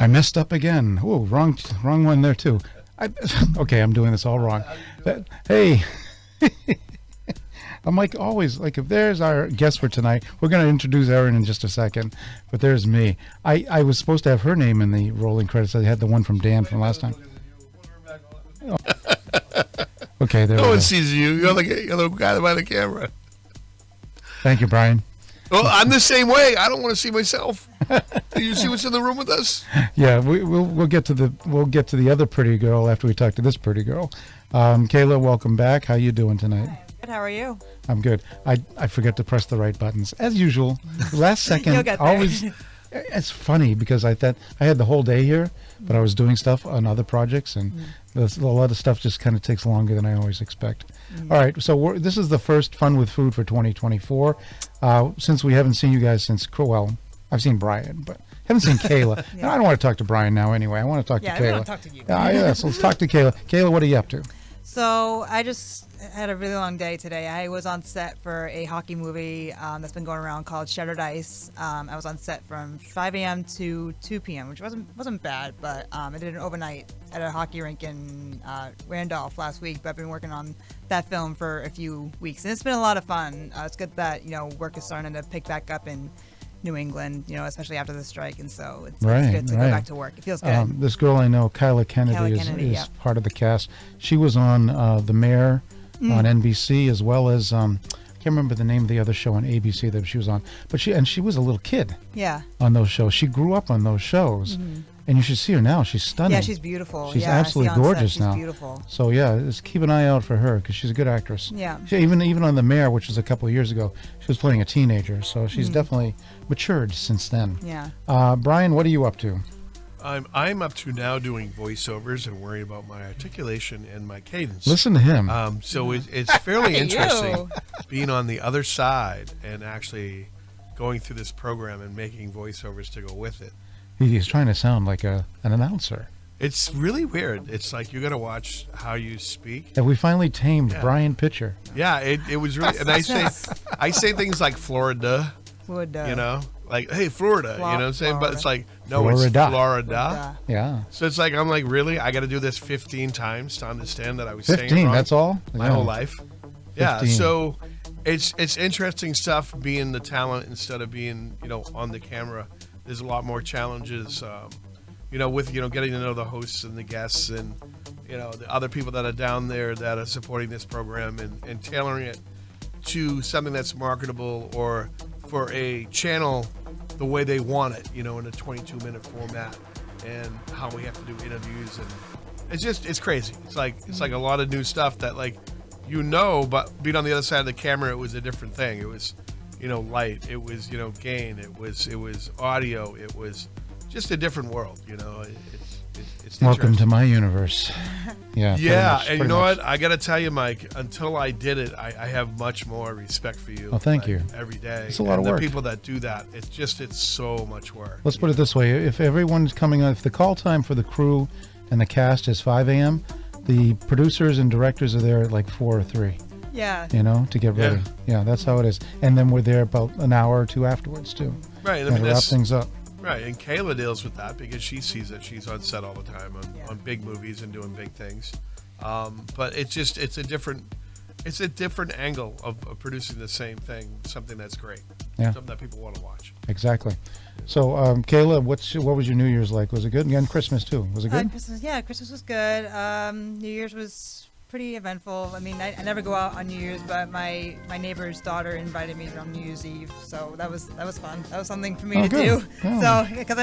messed up again. Oh, wrong one there too. Okay, I'm doing this all wrong. Hey, I'm like always, like if there's our guest for tonight, we're going to introduce Erin in just a second, but there's me. I was supposed to have her name in the rolling credits. I had the one from Dan from last time. Oh. Okay, there. No one sees you. You're the guy behind the camera. Thank you, Brian. Well, I'm the same way. I don't want to see myself. Do you see what's in the room with us? Yeah, we'll get to the other pretty girl after we talk to this pretty girl. Kayla, welcome back. How you doing tonight? Good. How are you? I'm good. I forget to press the right buttons as usual. Last second, You'll get there. always. It's funny because I thought I had the whole day here, but I was doing stuff on other projects, and a lot of stuff just kind of takes longer than I always expect. All right, so this is the first Fun with Food for 2024. Since we haven't seen you guys since, well, I've seen Brian, but haven't seen Kayla. And I don't want to talk to Brian now anyway. I want to talk to Kayla. I want to talk to you. Yeah, so let's talk to Kayla. Kayla, what are you up to? So I just had a really long day today. I was on set for a hockey movie that's been going around called Shattered Ice. I was on set from 5 a.m. to 2 p.m., which wasn't bad, but I did an overnight at a hockey rink in Randolph last week. But I've been working on that film for a few weeks, and it's been a lot of fun. It's good that work is starting to pick back up in New England, especially after the strike, and so it's good to go back to work. It feels good. This girl I know, Kayla Kennedy, is part of the cast. She was on The Mayor on NBC, as well as I can't remember the name of the other show on ABC that she was on, but she was a little kid. Yeah. On those shows, she grew up on those shows, and you should see her now. She's stunning. Yeah, she's beautiful. She's absolutely gorgeous now. She's beautiful. So yeah, just keep an eye out for her because she's a good actress. Yeah. Even on The Mayor, which was a couple of years ago, she was playing a teenager. So she's definitely matured since then. Yeah. Brian, what are you up to? I'm up to now doing voiceovers and worrying about my articulation and my cadence. Listen to him. So it's fairly interesting being on the other side and actually going through this program and making voiceovers to go with it. He's trying to sound like an announcer. It's really weird. It's like you got to watch how you speak. Yeah, we finally tamed Brian Pitcher. Yeah, it was really, and I say things like Florida. Like, hey, Florida, you know what I'm saying? Florida. But it's like, no, Florida. It's Florida. Yeah. So it's like, I'm like, really? I got to do this 15 times to understand that I was 15, saying wrong? That's all? My whole life. 15. Yeah, so it's interesting stuff being the talent instead of being, on the camera. There's a lot more challenges, with, getting to know the hosts and the guests and, the other people that are down there that are supporting this program and tailoring it to something that's marketable or for a channel the way they want it, in a 22-minute format, and how we have to do interviews, and it's crazy. It's like a lot of new stuff that but being on the other side of the camera, it was a different thing. It was, light. It was, gain. It was audio. It was just a different world. It's welcome to my universe. Yeah, and you know what? I got to tell you, Mike, until I did it, I have much more respect for you. Oh, thank you. Every day. It's a lot of work. The people that do that, it's so much work. Let's put it this way. If everyone's coming on, if the call time for the crew and the cast is 5 a.m., the producers and directors are there at like 4 or 3. Yeah. To get ready. Yeah, that's how it is. And then we're there about an hour or two afterwards, too. Right. And wrap things up. Right, and Kayla deals with that because she sees it. She's on set all the time on big movies and doing big things. But it's a different angle of producing the same thing, something that's great, something that people want to watch. Exactly. So, Kayla, what was your New Year's like? Was it good? And Christmas too. Was it good? Christmas was good. New Year's was pretty eventful. I mean, I never go out on New Year's, but my neighbor's daughter invited me on New Year's Eve, so that was fun. That was something for me to do. Yeah. So, because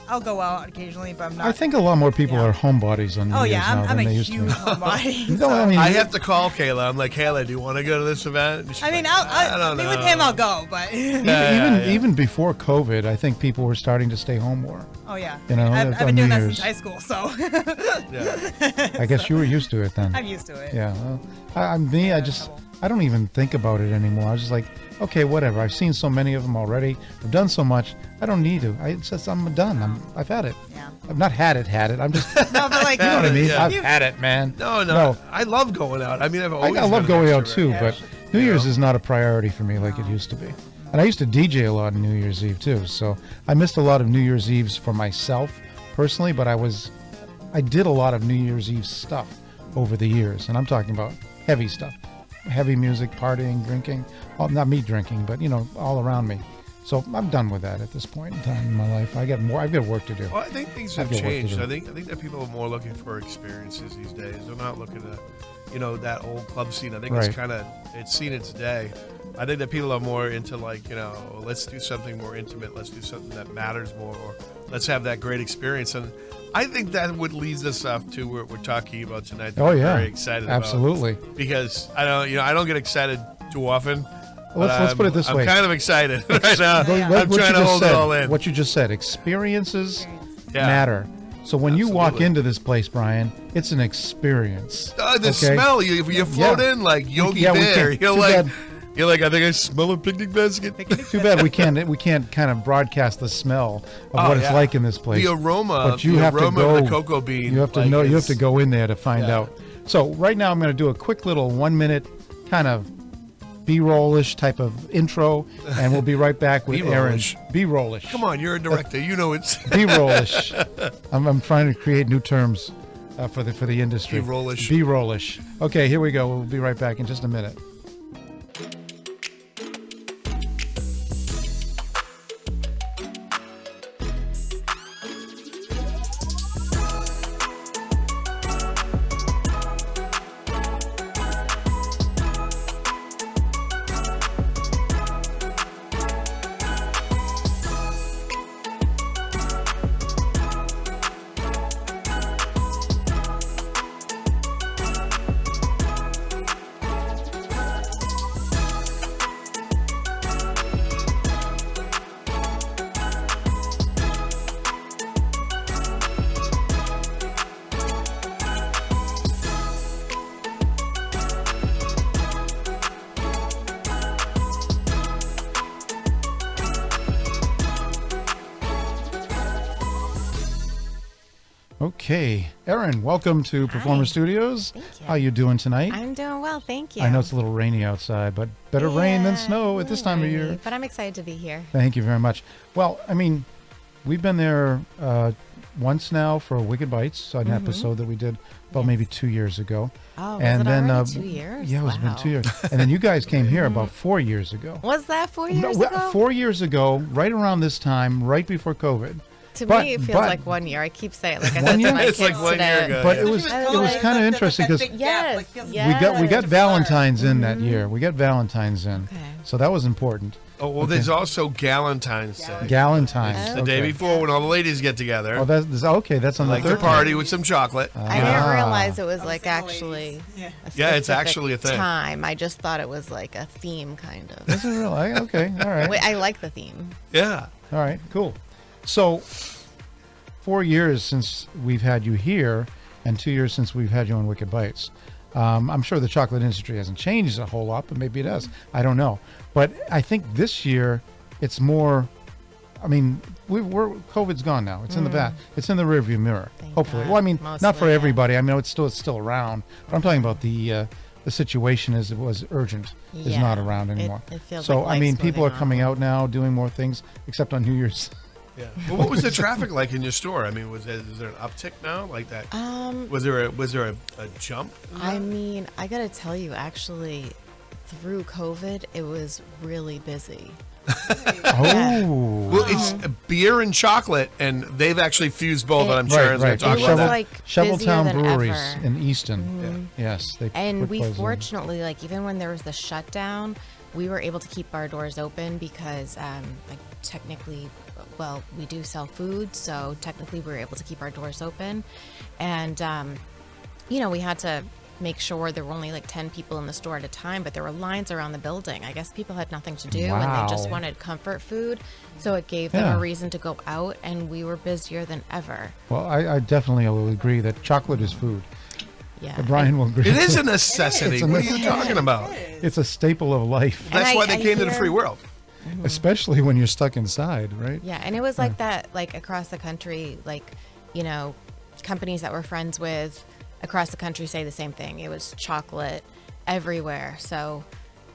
I'll go out occasionally, but I'm not. I think a lot more people are homebodies on New Year's now I'm than a they used huge to. homebody. No, I have to call Kayla. I'm like, Kayla, do you want to go to this event? I mean, with him, I'll go, but even before COVID, I think people were starting to stay home more. Oh yeah, I've been doing that since high school, so. I guess you were used to it then. I'm used to it. Yeah, I don't even think about it anymore. I was just like, okay, whatever. I've seen so many of them already. I've done so much. I don't need to. I'm done. I've had it. Yeah. I've not had it. I'm just. No, but like, you know what I mean? Yeah. I've had it, man. No. I love going out. I mean, I love going out too, but New Year's is not a priority for me like it used to be. And I used to DJ a lot on New Year's Eve too, so I missed a lot of New Year's Eves for myself personally, but I did a lot of New Year's Eve stuff over the years, and I'm talking about heavy stuff, heavy music, partying, drinking. Well, not me drinking, but all around me. So I'm done with that at this point in time in my life. I've got work to do. Well, I think things have changed. I think that people are more looking for experiences these days. They're not looking at, that old club scene. I think it's seen its day. I think that people are more into let's do something more intimate. Let's do something that matters more, or let's have that great experience. And I think that would lead us up to what we're talking about tonight. That I'm very excited absolutely. About. Because I don't get excited too often. Let's put it this way. I'm kind of excited right now. I'm trying to hold it all in. What you just said, experiences matter. So when you walk into this place, Brian, it's an experience. The smell, you float in like Yogi Bear. You're like, I think I smell a picnic basket. Too bad we can't kind of broadcast the smell of what it's like in this place. The aroma, but you have to go, of the cocoa bean. You have to know. You have to go in there to find out. So right now I'm going to do a quick little 1 minute kind of B-roll-ish type of intro, and we'll be right back with Erin. B-roll-ish. Come on, you're a director. You know it's B-roll-ish. I'm trying to create new terms for the industry. B-roll-ish. B-roll-ish. Okay, here we go. We'll be right back in just a minute. Okay, Erin, welcome to Performer Studios. Thank you. How you doing tonight? I'm doing well, thank you. I know it's a little rainy outside, but better rain than snow at this time of year. But I'm excited to be here. Thank you very much. Well, I mean, we've been there once now for Wicked Bites, an episode that we did about maybe 2 years ago. Oh, and was it then already 2 years? Yeah, it's been 2 years. And then you guys came here about 4 years ago. Was that 4 years ago? 4 years ago, right around this time, right before COVID. To me, it feels like 1 year. I keep saying, like I said to my It's kids like 1 year ago. But it was kind of interesting because we got Valentine's in that year. We got Valentine's in, so that was important. Oh well, there's also Galentine's Day. Galentine's, the day before when all the ladies get together. Oh, that's okay. That's on the third party with some chocolate. I didn't realize it was like actually. It's actually a thing. Time. I just thought it was like a theme, kind of. Is it really? Okay, all right. Wait, I like the theme. Yeah. All right, cool. So, 4 years since we've had you here, and 2 years since we've had you on Wicked Bites. I'm sure the chocolate industry hasn't changed a whole lot, but maybe it has. I don't know. But I think this year, it's more. I mean, COVID's gone now. It's in the back. It's in the rearview mirror. Hopefully. God. Well, I mean, Mostly, not for everybody. I mean, it's still around. But I'm talking about the situation as it was urgent is not around anymore. It feels so like I mean, life's people are moving coming on. out now, doing more things, except on New Year's. Yeah. Well, what was the traffic like in your store? I mean, is there an uptick now like that? Was there a jump? I mean, I gotta tell you, actually, through COVID, it was really busy. Oh. Well, it's beer and chocolate, and they've actually fused both. I'm sure. As we're It talking was about that. like Shoveltown busier than Breweries ever. in Easton. Yes, they And put we clothes in. fortunately, like even when there was the shutdown, we were able to keep our doors open because, like technically, well, we do sell food, so technically we were able to keep our doors open, and you know, we had to make sure there were only like 10 people in the store at a time, but there were lines around the building. I guess people had nothing to do and they just Wow. wanted comfort food, so it gave them a reason to go out, and we were busier than ever. Well, I definitely will agree that chocolate is food. Yeah. Brian will agree. It is a necessity. What are you talking about? It's a staple of life, That's why they I came to the hear- free world. especially when you're stuck inside, right? Yeah, and it was like that, like across the country, like, you know, companies that we're friends with across the country say the same thing. It was chocolate everywhere. So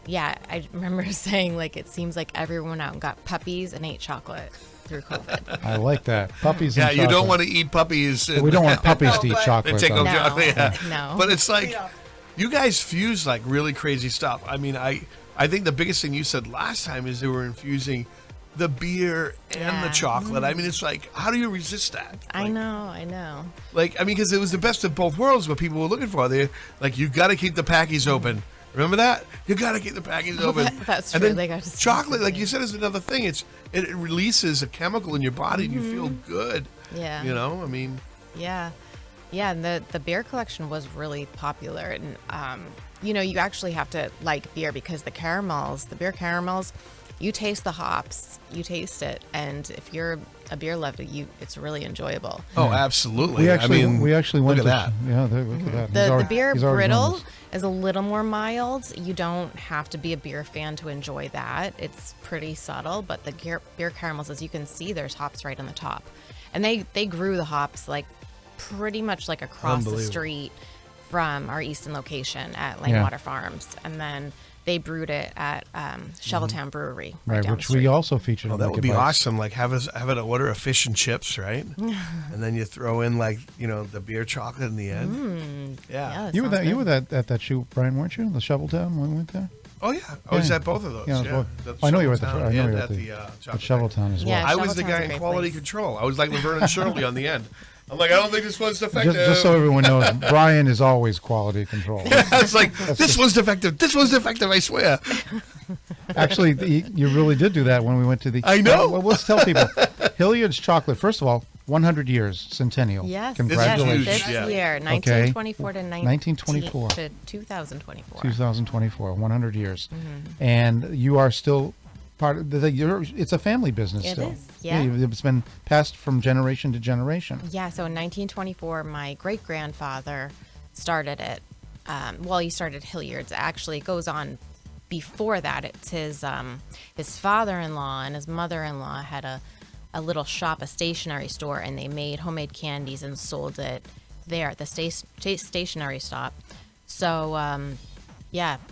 Yeah, I remember saying like it seems like everyone went out and got puppies and ate chocolate through COVID. I like that. Puppies Yeah, and you chocolate. don't want to eat puppies. We don't want puppies to eat but- chocolate. take though. over No, chocolate. Yeah. no. But it's like you guys fuse like really crazy stuff. I mean, I think the biggest thing you said last time is they were infusing the beer and the Yeah. chocolate. I mean, it's like, how do you resist that? I know. Like, I mean, because it was the best of both worlds. What people were looking for, they like, you got to keep the packies open. Remember that? You got to keep the packies open. That's And true. then They got to chocolate, like you said, is another thing. It releases a chemical in your body, and you feel good. Yeah. You know, I mean, Yeah, and the beer collection was really popular, and you actually have to like beer because the beer caramels, you taste the hops, you taste it, and if you're a beer lover, it's really enjoyable. oh, absolutely. We actually, I mean, we actually went look at to that. Yeah, look at that. He's The already- beer he's already doing brittle this. is a little more mild. You don't have to be a beer fan to enjoy that. It's pretty subtle, but the beer caramels, as you can see, there's hops right on the top, and they grew the hops like pretty much like across the Unbelievable. street from our Easton location at Yeah. Water Farms, and then they brewed it at Shoveltown Brewery, Right, down which the we street. also featured. Oh, in that Wicked would be Bites. awesome. Like have it order a fish and chips, right? And then you throw in like the beer chocolate in the end. Yeah. that You were sounds that. You good. were at that shoot, Brian, weren't you? The Shoveltown when we went there. Oh yeah. I was Yeah. at both of those. Yeah, I Yeah. was both. I know you were at the. Shoveltown I know you and were at at the chocolate Shoveltown as well. Yeah. I was the Shoveltown's guy a in great quality place. control. I was like Laverne and Shirley on the end. I'm like, I don't think this one's defective. Just so everyone knows, Brian is always quality control. It's like this one's defective. This one's defective. I swear. Actually, you really did do that when we went to the. I know. Well, let's tell people, Hilliard's chocolate. First of all, 100 years centennial. Yes, Congratulations. Yes, Huge, this yeah. year, 1924 to 1924 to 2024. 2024, 100 years, Mm-hmm. and you are still part of it's a family business It still. is, yeah. It's been passed from generation to generation. Yeah, so in 1924, my great grandfather started it. He started Hilliard's. Actually, it goes on before that. It's his father-in-law and his mother-in-law had a little shop, a stationery store, and they made homemade candies and sold it there at the stationery shop. So,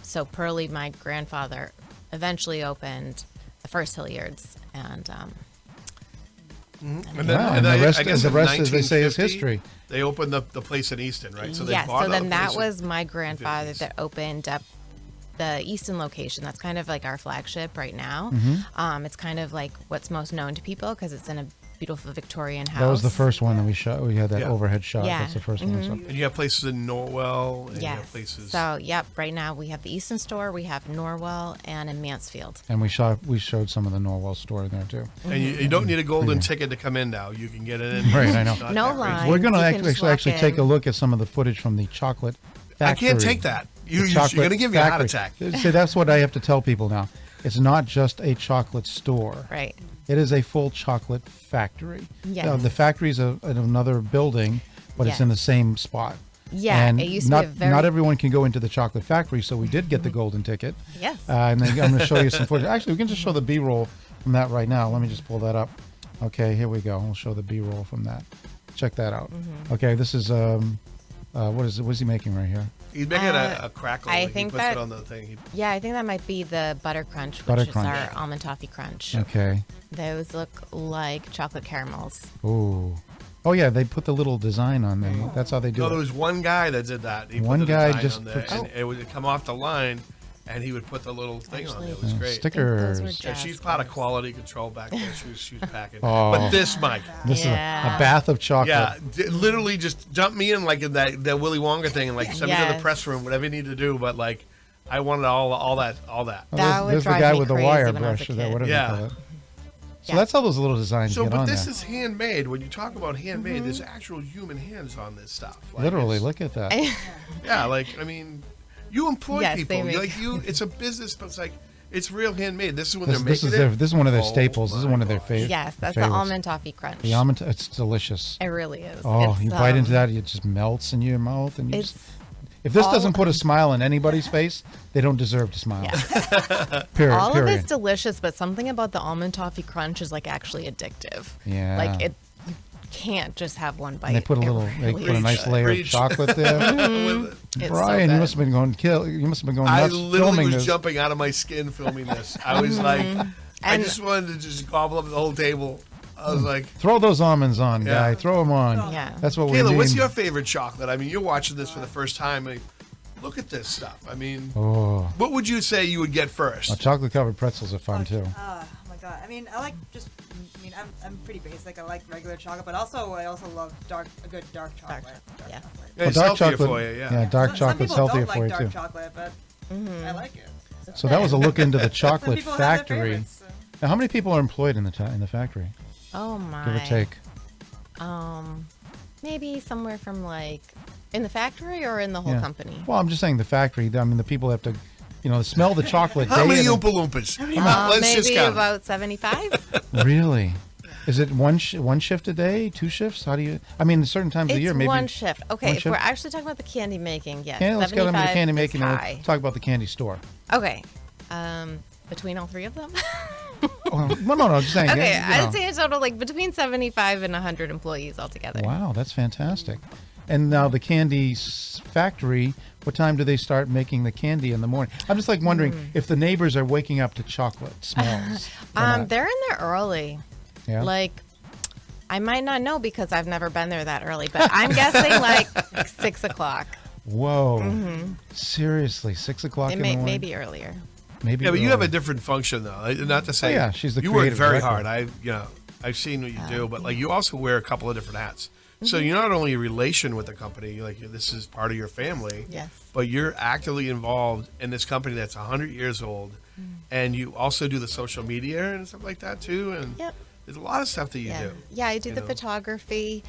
so Pearlie, my grandfather, eventually opened the first Hilliard's, and And Wow, and the rest- I guess the in rest, as they say, is 1950, history. They opened the place in Easton, right? So they yes, bought so then a that place was in- my grandfather 50s. that opened up the Easton location. That's kind of like our flagship right now. Mm-hmm. It's kind of like what's most known to people because it's in a beautiful Victorian house. That was the first one that we shot. We had that Yeah. overhead shot. Yeah. That's the first one. So. And you have places in Norwell. And you Yes. have places. So, yep, right now we have the Easton store, we have Norwell, and in Mansfield. And we showed some of the Norwell store there too. And you don't need a golden ticket to come in now. You can get it in. Right, I know. It's not No that crazy. line. We're going to you can just actually walk take a in. look at some of the footage from the chocolate I factory. can't take that. The You're chocolate going to give me a heart factory. attack. See, that's what I have to tell people now. It's not just a chocolate store. Right. It is a full chocolate factory. Yes. Now, the factory's in another building, but it's in the Yes. same spot. Yeah, and it used to not, be a very- not everyone can go into the chocolate factory, so we did get the golden ticket. Yes. And then I'm going to show you some footage. Actually, we can just show the B-roll from that right now. Let me just pull that up. Okay, here we go. We'll show the B-roll from that. Check that out. Mm-hmm. Okay, this is what is it? What is he making right here? He's making a crackle. I he think puts that- it on the thing. Yeah, I think that might be the Butter Crunch, which Butter is Crunch. our almond toffee crunch. Okay. Those look like chocolate caramels. Ooh. Oh yeah, they put the little design on there. That's how they do No, there it. was one guy that did that. He put One the guy design just on there, puts- and it would come off the line, and he would put the little thing on there. It was Actually, great. Stickers. were Yeah, jazz she's part of colours. quality control back there. She was packing. Oh. But this, Mike, This Yeah. is a bath of chocolate. yeah, literally just dump me in like in that Willy Wonka thing and like send me to the Yes. press room, whatever you need to do. But like, I wanted all that. Oh, That there's, would there's the drive guy me with the crazy wire when I was brush a or that, kid. whatever Yeah. you call it. So Yeah. that's how those little designs So, get but on this there. is handmade. When you talk about handmade, there's actual human hands on this stuff. Like, Literally, it's- look at that. Yeah, like I mean, you employ Yes, people. they make- Like you, it's a business, but it's like it's real handmade. This is when This, they're this making is their, it. this is one of their Oh staples. This is my one of their gosh. favorites. Yes, that's favorites. the almond toffee crunch. The almond, it's delicious. It really is. Oh, It's, you bite into that, it just melts in your mouth, and you It's just, if this all- doesn't put a smile on anybody's face, they don't deserve to smile. Period. all of period. it's delicious, but something about the almond toffee crunch is like actually addictive. Yeah. Like it, you can't just have one bite. And they put a It little, they really put a is nice good. layer of Reach. chocolate there. It's Brian, so you good. must have been going I nuts literally filming was this. jumping out of my skin filming this. I was like, I And- just wanted to just gobble up the whole table. I was like, Throw those almonds on, Yeah. guy. Throw them on. Yeah. That's what we Kayla, need. what's your favorite chocolate? I mean, you're watching this for the first time. I mean, look at this stuff. I mean, Oh, what would you say you would get first? chocolate covered pretzels are fun too. Oh my god! I mean, I like just. I mean, I'm pretty basic. I like regular chocolate, but I also love a good dark chocolate. Yeah. Yeah, it's dark healthier chocolate, for you, yeah. dark Some chocolate's people healthier don't like for you dark too. chocolate, but I like it. So that was a look into the Some chocolate people have their factory. favorites, so. Now, how many people are employed in the factory? Oh my. Give or take. Maybe somewhere from like in the factory or in the whole Yeah. company. Well, I'm just saying the factory. I mean, the people have to, smell the chocolate. How day many in and- Oompa Loompas? Let's just Maybe count. about 75. Really? Is it one shift a day? 2 shifts? How do you? I mean, certain times of the It's year, maybe one shift. Okay, one if shift? we're actually talking about the candy making, yes. Let's get into the 75 candy is making. And high. we'll talk about the candy store. Okay. Between all three of them? Oh, no. I'm just saying. Okay, yeah, you know. I'd say a total like between 75 and 100 employees altogether. Wow, that's fantastic. And now the candy factory, what time do they start making the candy in the morning? I'm just like wondering if the neighbors are waking up to chocolate smells. or not. They're in there early. Yeah. Like, I might not know because I've never been there that early, but I'm guessing like 6 o'clock. Whoa. Seriously, 6 o'clock It in the morning? maybe earlier. Maybe. Yeah, but you have a earlier. different function though. Not to say Oh, yeah, she's the you work creative very director. hard. I've seen what you do, but like you also wear a couple of different hats. So you're not only a relation with the company, like this is part of your family. Yes. But you're actively involved in this company that's 100 years old, and you also do the social media and stuff like that too. And Yep. there's a lot of stuff that you Yeah. do. Yeah, I do you the know? photography.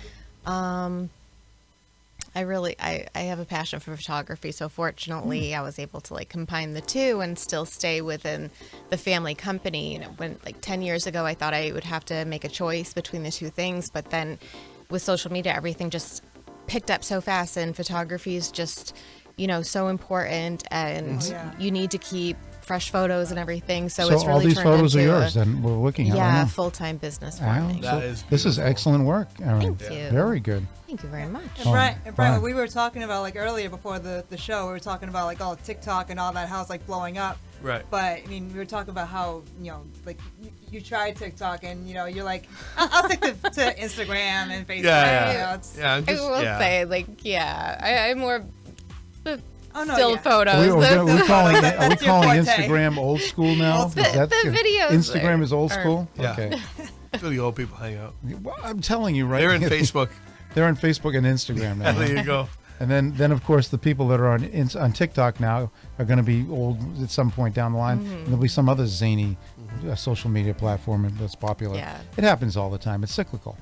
I have a passion for photography, so fortunately I was able to like combine the two and still stay within the family company. When like 10 years ago I thought I would have to make a choice between the two things, but then with social media everything just picked up so fast, and photography is just, so important, and you need to keep fresh photos and everything, so it's really all these turned photos are into yours, and we're looking at right yeah, now. full-time business for Wow. me. That is This is beautiful. excellent work, Erin. Thank you. Very good. Thank you very much. And Brian, Brian. we were talking about like earlier before the show, we were talking about like all TikTok and all that, how it's like blowing up. Right. But I mean, we were talking about how like you tried TikTok and you're like, I'll stick to Instagram and Facebook. Yeah. It's, Yeah. I'm I just, will yeah. say, like, I'm more oh no, still yeah. photos. Are we calling That's your forte. Instagram old school now? Old school. Is that The videos Instagram is old are- school? Yeah. Okay. That's where the old people hang out. Well, I'm telling you, right? They're in Facebook. They're on Facebook and Instagram now. There you go. And then of course the people that are on TikTok now are going to be old at some point down the line. And there'll be some other zany social media platform that's popular. Yeah. It happens all the time. It's cyclical.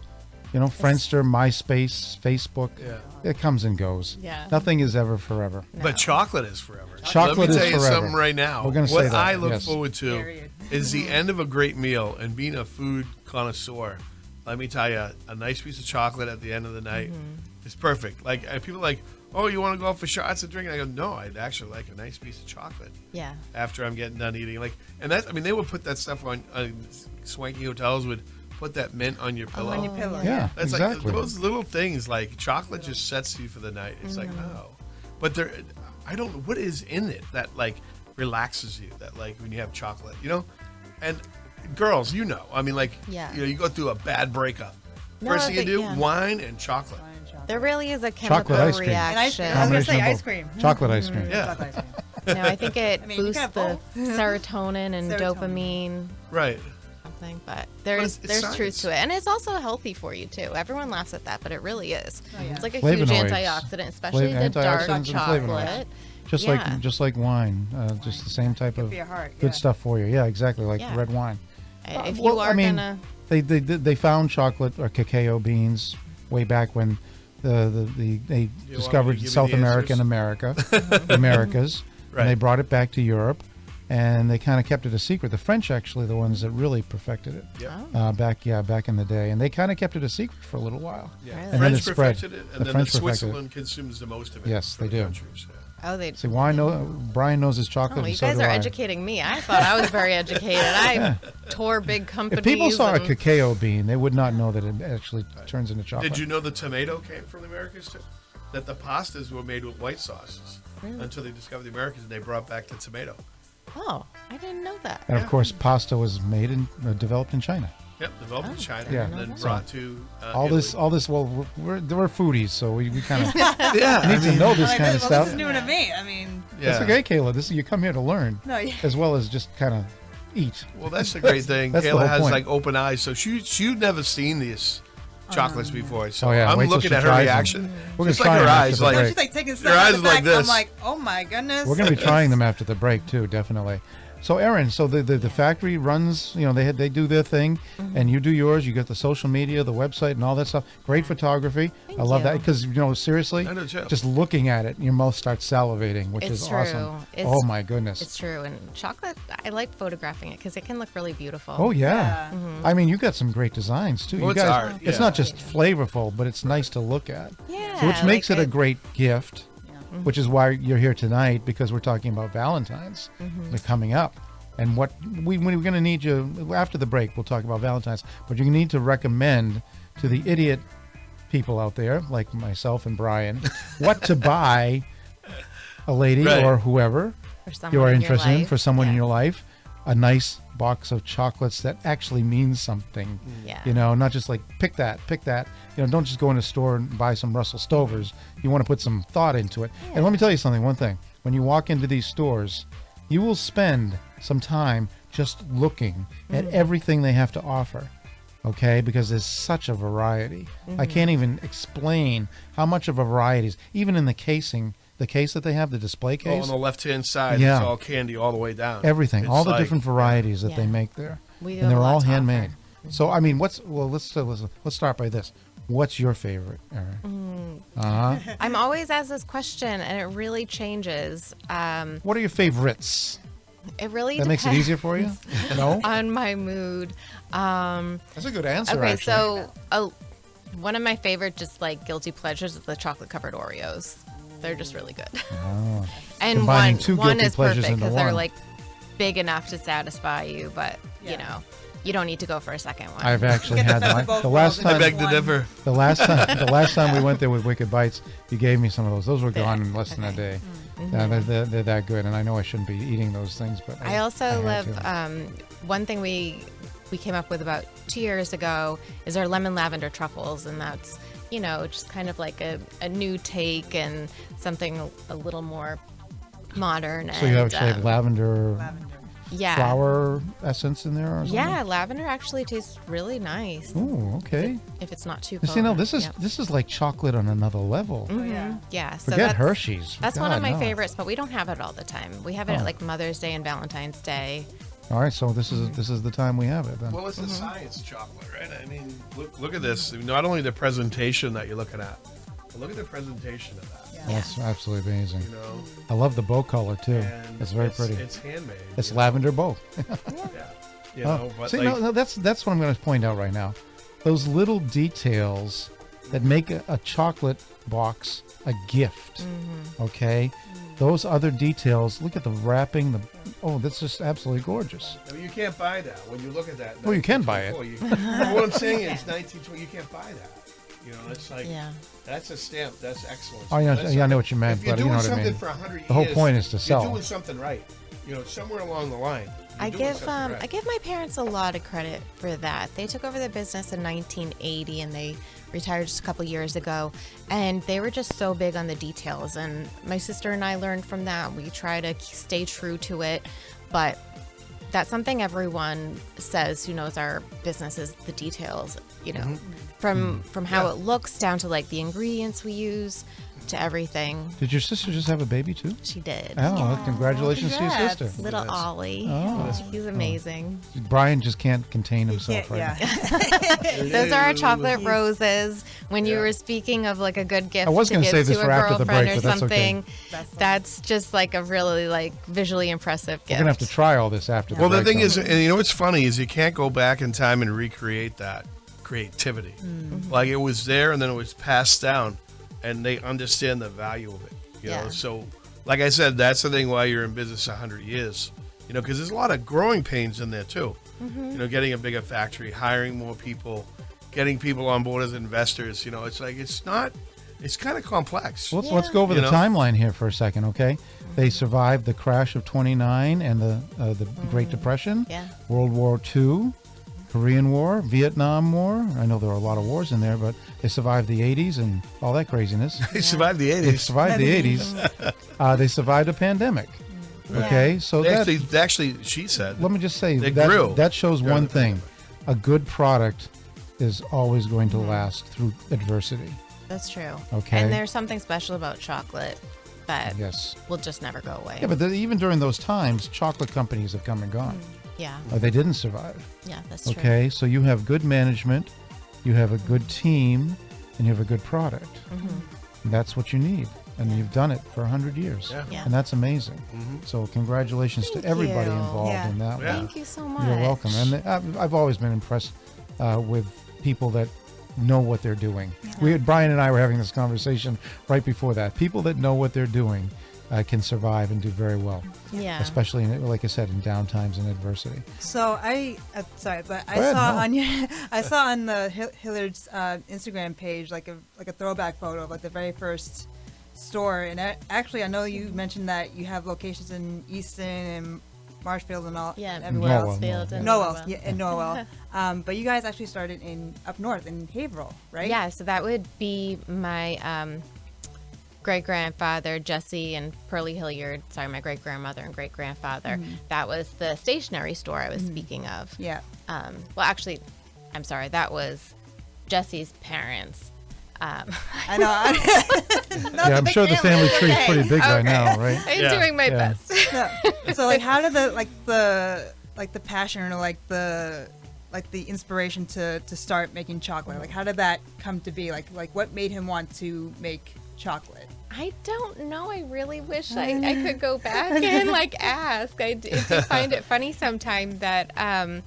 Friendster, MySpace, Facebook. Yeah. It comes and goes. Yeah. Nothing is ever forever. But chocolate is forever. Chocolate Let me is tell you forever. something right now. We're gonna say what that, I look yes. forward to Period. is the end of a great meal, and being a food connoisseur. Let me tell you, a nice piece of chocolate at the end of the night is perfect. Like people are like, oh, you want to go out for shots and drink? And I go, no, I'd actually like a nice piece of chocolate Yeah. after I'm getting done eating. They would put that stuff on swanky hotels would put that mint on your pillow. on your pillow. Yeah, That's exactly. like those little things. Like chocolate just sets you for the night. It's like no, but I don't know what is in it that like relaxes you. That like when you have chocolate, and girls, I mean, like Yeah. you go through a bad breakup. No, First thing you but do, yeah. wine and chocolate. There really is a chemical Chocolate ice cream. And ice reaction. cream. I was gonna say Combination of ice both. cream. Chocolate ice cream. Yeah. Chocolate ice cream. I think it I mean, you boosts can the have both. serotonin and Serotonin. dopamine. Right. Something, but it's there's science. truth to it, and it's also healthy for you too. Everyone laughs at that, but it really is. Oh, yeah. It's like a huge Flavonoids. antioxidant, especially the dark Antioxidants and chocolate. flavonoids. Just Yeah. like wine, just the same type Good of for your heart. good yeah. stuff for you. Yeah, exactly, like Yeah. red wine. If you Well, are I mean, gonna, They found chocolate or cacao beans way back when they discovered give me South the America and answers? Americas, Right. and they brought it back to Europe, and they kind of kept it a secret. The French actually the ones that really perfected it Yep. back in the day, and they kind of kept it a secret for a little while. Yeah. Really? And then French it spread. perfected it, The and then French perfected it. Switzerland consumes the most of it. Yes, for they the do. countries, yeah. Oh, they. See, Brian knows his chocolate. Oh, and you so guys do are I. educating me. I thought I was very educated. I tour big companies. If people saw a and- cacao bean, they would not know that it actually turns into chocolate. Did you know the tomato came from the Americas too? That the pastas were made with white sauces until they discovered the Americans and they brought back the tomato. Oh, I didn't know that. And of course, pasta was made and developed in China. Yep, developed in China Yeah. and then So, brought to All Italy. this. Well, we're foodies, so we kind of Yeah, need to know this Like, kind of well, stuff. This is new to me. I mean, yeah. That's okay, Kayla. You come here to learn, no, yeah. as well as just kind of eat. Well, that's the great thing. That's the Kayla whole has point. like open eyes, so she'd never seen these chocolates before. So Oh, yeah. I'm Wait till looking she at her tries them. reaction. We're gonna Just try like her them after eyes, the like break. She's like taking Your stuff eyes in the like back. this. I'm like, oh my goodness. We're going to be trying them after the break too, definitely. So, Erin, so the factory runs. They do their thing, and you do yours. You got the social media, the website, and all that stuff. Great photography. I love that you. because seriously, I know, too. just looking at it, your mouth starts salivating, which It's is true. awesome. It's- Oh my goodness. It's true. And chocolate, I like photographing it because it can look really beautiful. Oh yeah. Yeah. I mean, you got some great designs too. Well, you it's guys, art, it's yeah. not just flavorful, but it's nice to look at. Yeah. So which makes like it a great gift, which is why you're here tonight, because we're talking about Valentine's. They're coming up. And what we're going to need you, after the break, we'll talk about Valentine's, but you need to recommend to the idiot people out there, like myself and Brian, what to buy a lady Right. or whoever for someone you are in your interested in, life. for someone in Yes. your life, a nice box of chocolates that actually means something. Yeah. Not just like pick that. Don't just go in a store and buy some Russell Stovers. You want to put some thought into it. And let me tell you something, one thing. When you walk into these stores, you will spend some time just looking at everything they have to offer. Okay, because there's such a variety. I can't even explain how much of a variety is, even in the casing, the case that they have, the display Oh, case. on the left-hand side, Yeah. it's all candy all the way down. Everything, It's all the like- different varieties that they Yeah. make there, We do and have they're a lot all to offer. handmade. So I mean, let's start by this. What's your favorite, Erin? I'm always asked this question, and it really changes. What are your favorites? It really That makes it depends easier for you? No, on my mood. that's a good answer. Okay, actually. so one of my favorite, just like guilty pleasures, is the chocolate covered Oreos. They're just really good. And Combining one two one guilty is pleasures perfect into because they're one. like big enough to satisfy you, but Yeah. you don't need to go for a second one. I've actually Get the had best mine. of both The last worlds I into time, beg to one. differ. the last time we went there with Wicked Bites, you gave me some of those. Those were gone in less than a day. They're that good, and I know I shouldn't be eating those things, but I also had love to. one thing we came up with about 2 years ago is our lemon lavender truffles, and that's just kind of like a new take and something a little more modern. So you and, actually have lavender yeah, flower essence in there, or something? yeah, lavender actually tastes really nice Ooh, okay. if it's not too. You see, no, potent. this is like chocolate on another level. Yeah. Yeah, so Forget that's, Hershey's. That's one God, of my no. favorites, but we don't have it all the time. We have it Oh. at like Mother's Day and Valentine's Day. All right, so this is the time we have it then. Well, it's a science chocolate, right? I mean, look at this. Not only the presentation that you're looking at, but look at the presentation of that. That's absolutely amazing. You know, I love the bow color too. and It's very pretty. It's handmade. It's you know? lavender bow. Yeah. You Oh, know, but see, like, no, that's what I'm going to point out right now. Those little details that make a chocolate box a gift. Okay, those other details. Look at the wrapping. That's just absolutely gorgeous. I mean, you can't buy that when you look at that. Well, you can buy it. 1924, what I'm saying is 1920. You can't buy that. You know, it's like Yeah. that's a stamp. That's excellence. Oh, yeah, That's yeah, I know something- what you meant, If you're but you doing know what I something mean. for 100 years, The whole point is to sell. You're doing something right. You know, somewhere along the line. you're I doing give something right. I give my parents a lot of credit for that. They took over the business in 1980 and they retired just a couple years ago, and they were just so big on the details, and my sister and I learned from that. We try to stay true to it, but that's something everyone says who knows our business is the details, from how it looks down to like the ingredients we use to everything. Did your sister just have a baby too? She did. Oh, congratulations to your congrats. sister. Little Ollie. Oh. He's amazing. Brian just can't contain himself right now. Those are our chocolate roses. When you were speaking of like a good gift I was to gonna give say this to a for after the girlfriend break, or but that's okay. something, that's just like a really like visually impressive gift. We're gonna have to try all this after. Well, the break, thing though. is, and you know what's funny is you can't go back in time and recreate that creativity. Like it was there and then it was passed down, and they understand the value of it. You know, Yeah. so like I said, that's the thing why you're in business 100 years. You know, because there's a lot of growing pains in there too. You know, getting a bigger factory, hiring more people, getting people on board as investors. You know, it's like it's kind of complex. Let's go over the timeline here for a second, okay? They survived the crash of '29 and the Great Depression, World War II, Korean War, Vietnam War. I know there were a lot of wars in there, but they survived the '80s and all that craziness. They survived the 80s. They survived the '80s. They survived a pandemic. Okay, so actually, she said. Let me just say they grew. That shows one thing: a good product is always going to last through adversity. That's true. Okay. And there's something special about chocolate that will just never go away. Yeah, but even during those times, chocolate companies have come and gone. Yeah. They didn't survive. Yeah, that's true. Okay, so you have good management, you have a good team, and you have a good product. And that's what you need. And you've done it for 100 years. Yeah. And that's amazing. So congratulations to everybody involved in that one. Thank you so much. You're welcome. And I've always been impressed with people that know what they're doing. Brian and I were having this conversation right before that. People that know what they're doing can survive and do very well. Yeah. Especially, like I said, in downtimes and adversity. So I saw on the Hilliard's Instagram page like a throwback photo of like the very first store, and I know you mentioned that you have locations in Easton and Marshfield and all, everywhere else. Norwell. But you guys actually started up north in Haverhill, right? Yeah, so that would be my great-grandfather, Jesse and Pearlie Hilliard. Sorry, my great-grandmother and great-grandfather. That was the stationery store I was speaking of. Yeah. Well, actually, I'm sorry, that was Jesse's parents. I know. I'm sure the family tree is pretty big right now, right? I'm doing my best. So, like, how did the passion or like the inspiration to start making chocolate? Like, how did that come to be? Like what made him want to make chocolate? I don't know. I really wish I could go back and ask. I do find it funny sometimes that I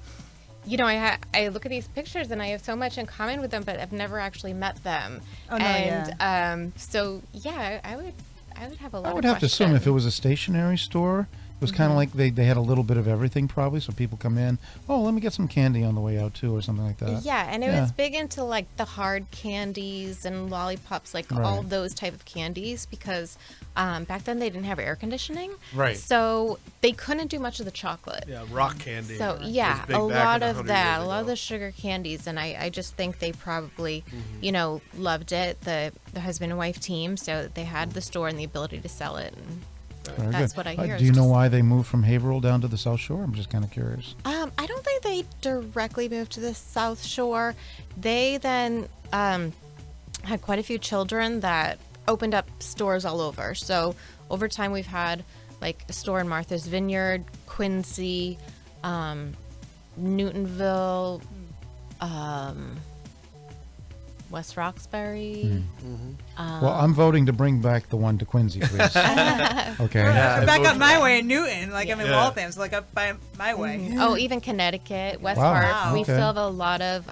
look at these pictures and I have so much in common with them, but I've never actually met them. Oh, no, and so I would have a lot. I would have to assume if it was a stationery store, it was kind of like they had a little bit of everything probably, so people come in, let me get some candy on the way out too, or something like that. Yeah, and it was big into like the hard candies and lollipops, all those type of candies, because back then they didn't have air conditioning, right? So they couldn't do much of the chocolate. Yeah, rock candy. So a lot of that, a lot of the sugar candies, and I just think they probably, loved it. The husband and wife team, so they had the store and the ability to sell it. And that's what I hear. Do you know why they moved from Haverhill down to the South Shore? I'm just kind of curious. I don't think they directly moved to the South Shore. They then had quite a few children that opened up stores all over. So over time, we've had like a store in Martha's Vineyard, Quincy, Newtonville, West Roxbury. Well, I'm voting to bring back the one to Quincy, please. Okay. Back up my way in Newton, I'm in Waltham, so up by my way. Oh, even Connecticut, West Wow. Hartford. Wow. We Okay. still have a lot of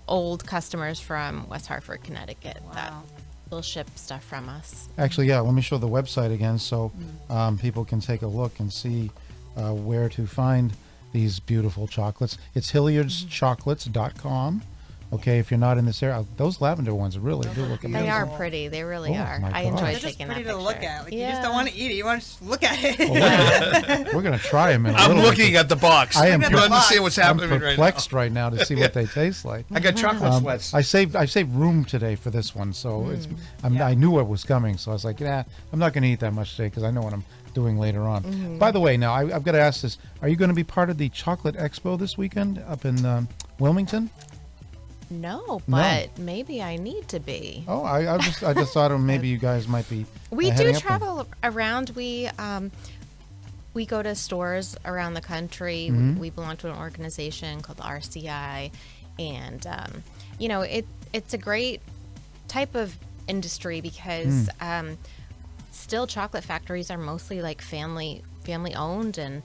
old customers from West Hartford, Connecticut that will ship stuff from us. Actually, let me show the website again so people can take a look and see where to find these beautiful chocolates. It's HilliardsChocolates.com. Okay, if you're not in this area, those lavender ones really do look amazing. They are pretty. They really are. my I God. enjoy They're just taking that pretty picture. to look at. You just don't want to eat it. You want to just look at it. We're going to try them in a I'm little looking bit. at the box. I am You understand what's I'm happening right now? perplexed right now to see what they taste like. I got chocolate sweats. I saved room today for this one, so I knew what was coming, so I was like, I'm not going to eat that much today because I know what I'm doing later on. By the way, now I've got to ask this: are you going to be part of the Chocolate Expo this weekend up in Wilmington? No, but maybe I need to be. Oh, I just thought maybe you guys might be. We heading do up travel around. We go to stores around the country. We belong to an organization called the RCI, and it's a great type of industry because still chocolate factories are mostly like family owned and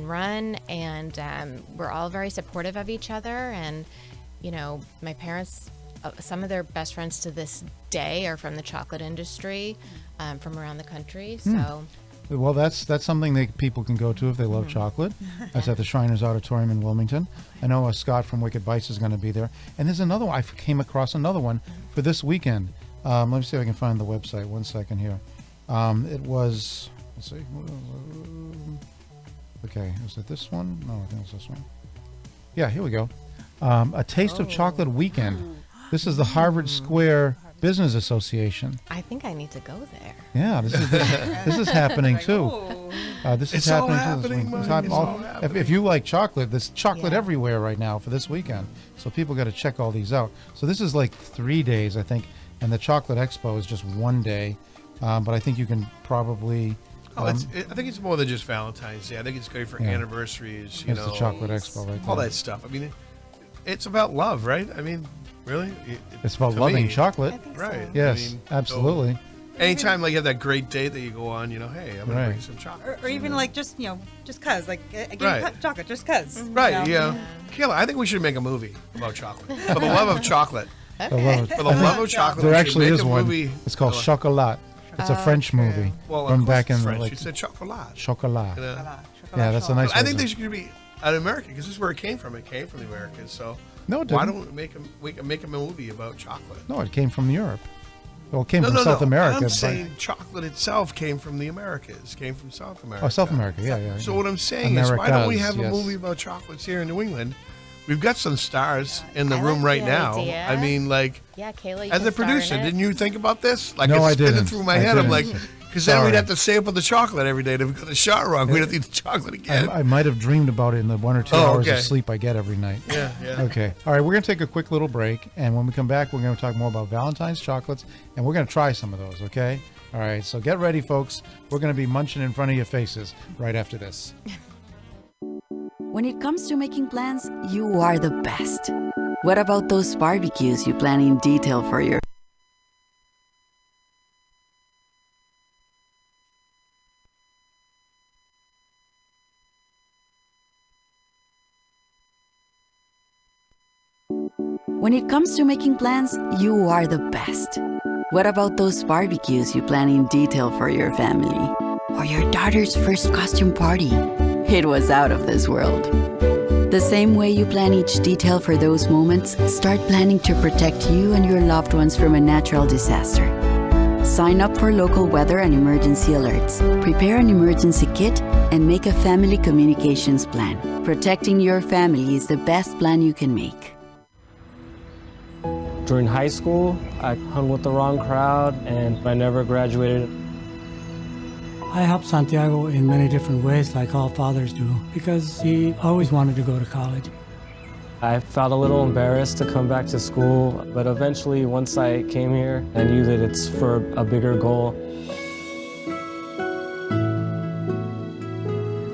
run, and we're all very supportive of each other. And my parents some of their best friends to this day are from the chocolate industry, from around the country. So. Well, that's something that people can go to if they love chocolate. That's at the Shriners Auditorium in Wilmington. I know Scott from Wicked Bites is going to be there. And there's another one. I came across another one for this weekend. Let me see if I can find the website. 1 second here. It was, let's see. Okay, is it this one? No, I think it's this one. Yeah, here we go. A Taste of Chocolate Weekend. This is the Harvard Square Business Association. I think I need to go there. Yeah, this is happening too. This is It's all happening too. happening, Mike. If you like chocolate, there's chocolate everywhere right now for this weekend. So people got to check all these out. So this is like 3 days, I think, and the Chocolate Expo is just 1 day. But I think you can probably. I think it's more than just Valentine's Day. I think it's great for anniversaries. You It's know, the Chocolate Expo right there. all that stuff. I mean, it's about love, right? I mean, really, It's about to loving me, chocolate. right? Yes, I mean, absolutely. So anytime like you have that great date that you go on, you know, hey, I'm gonna Right. bring some chocolate. Or even like just just cause like I gave Right. you chocolate just cause. Right? Yeah. Kayla, I think we should make a movie about chocolate. For the love of chocolate. The love- For the love of chocolate. There we should actually make is a one. movie. It's called Chocolat. It's a French movie Well, from of course back in it's the French. like You said chocolat. Chocolat. You know? Yeah, that's a nice. I think one. there should be an American because this is where it came from. It came from the Americans. So No, it why didn't. don't we make a movie about chocolate? No, it came from Europe. Well, it came from No. South America. I'm but- saying chocolate itself came from the Americas. Came from South America. Oh, South America. Yeah. So what I'm saying is, why don't we have Americas, a yes. movie about chocolates here in New England? We've got some stars in the I room like right the now. idea. I mean, like, Yeah, Kayla, you as can the star in producer, it. didn't you think about this? Like, No, it's I spinning didn't. through my I head. I'm didn't. like, because then we'd Sorry. have to sample the chocolate every day. If we got the shot wrong, we'd have to eat the chocolate again. I might have dreamed about it in the 1 or 2 Oh, hours okay. of sleep I get every night. yeah. Okay. All right, we're going to take a quick little break, and when we come back, we're going to talk more about Valentine's chocolates, and we're going to try some of those, okay? All right, so get ready, folks. We're going to be munching in front of your faces right after this. When it comes to making plans, you are the best. What about those barbecues you plan in detail for your When it comes to making plans, you are the best. What about those barbecues you plan in detail for your family? Or your daughter's first costume party? It was out of this world. The same way you plan each detail for those moments, start planning to protect you and your loved ones from a natural disaster. Sign up for local weather and emergency alerts. Prepare an emergency kit and make a family communications plan. Protecting your family is the best plan you can make. During high school, I hung with the wrong crowd and I never graduated. I helped Santiago in many different ways, like all fathers do, because he always wanted to go to college. I felt a little embarrassed to come back to school, but eventually, once I came here, I knew that it's for a bigger goal.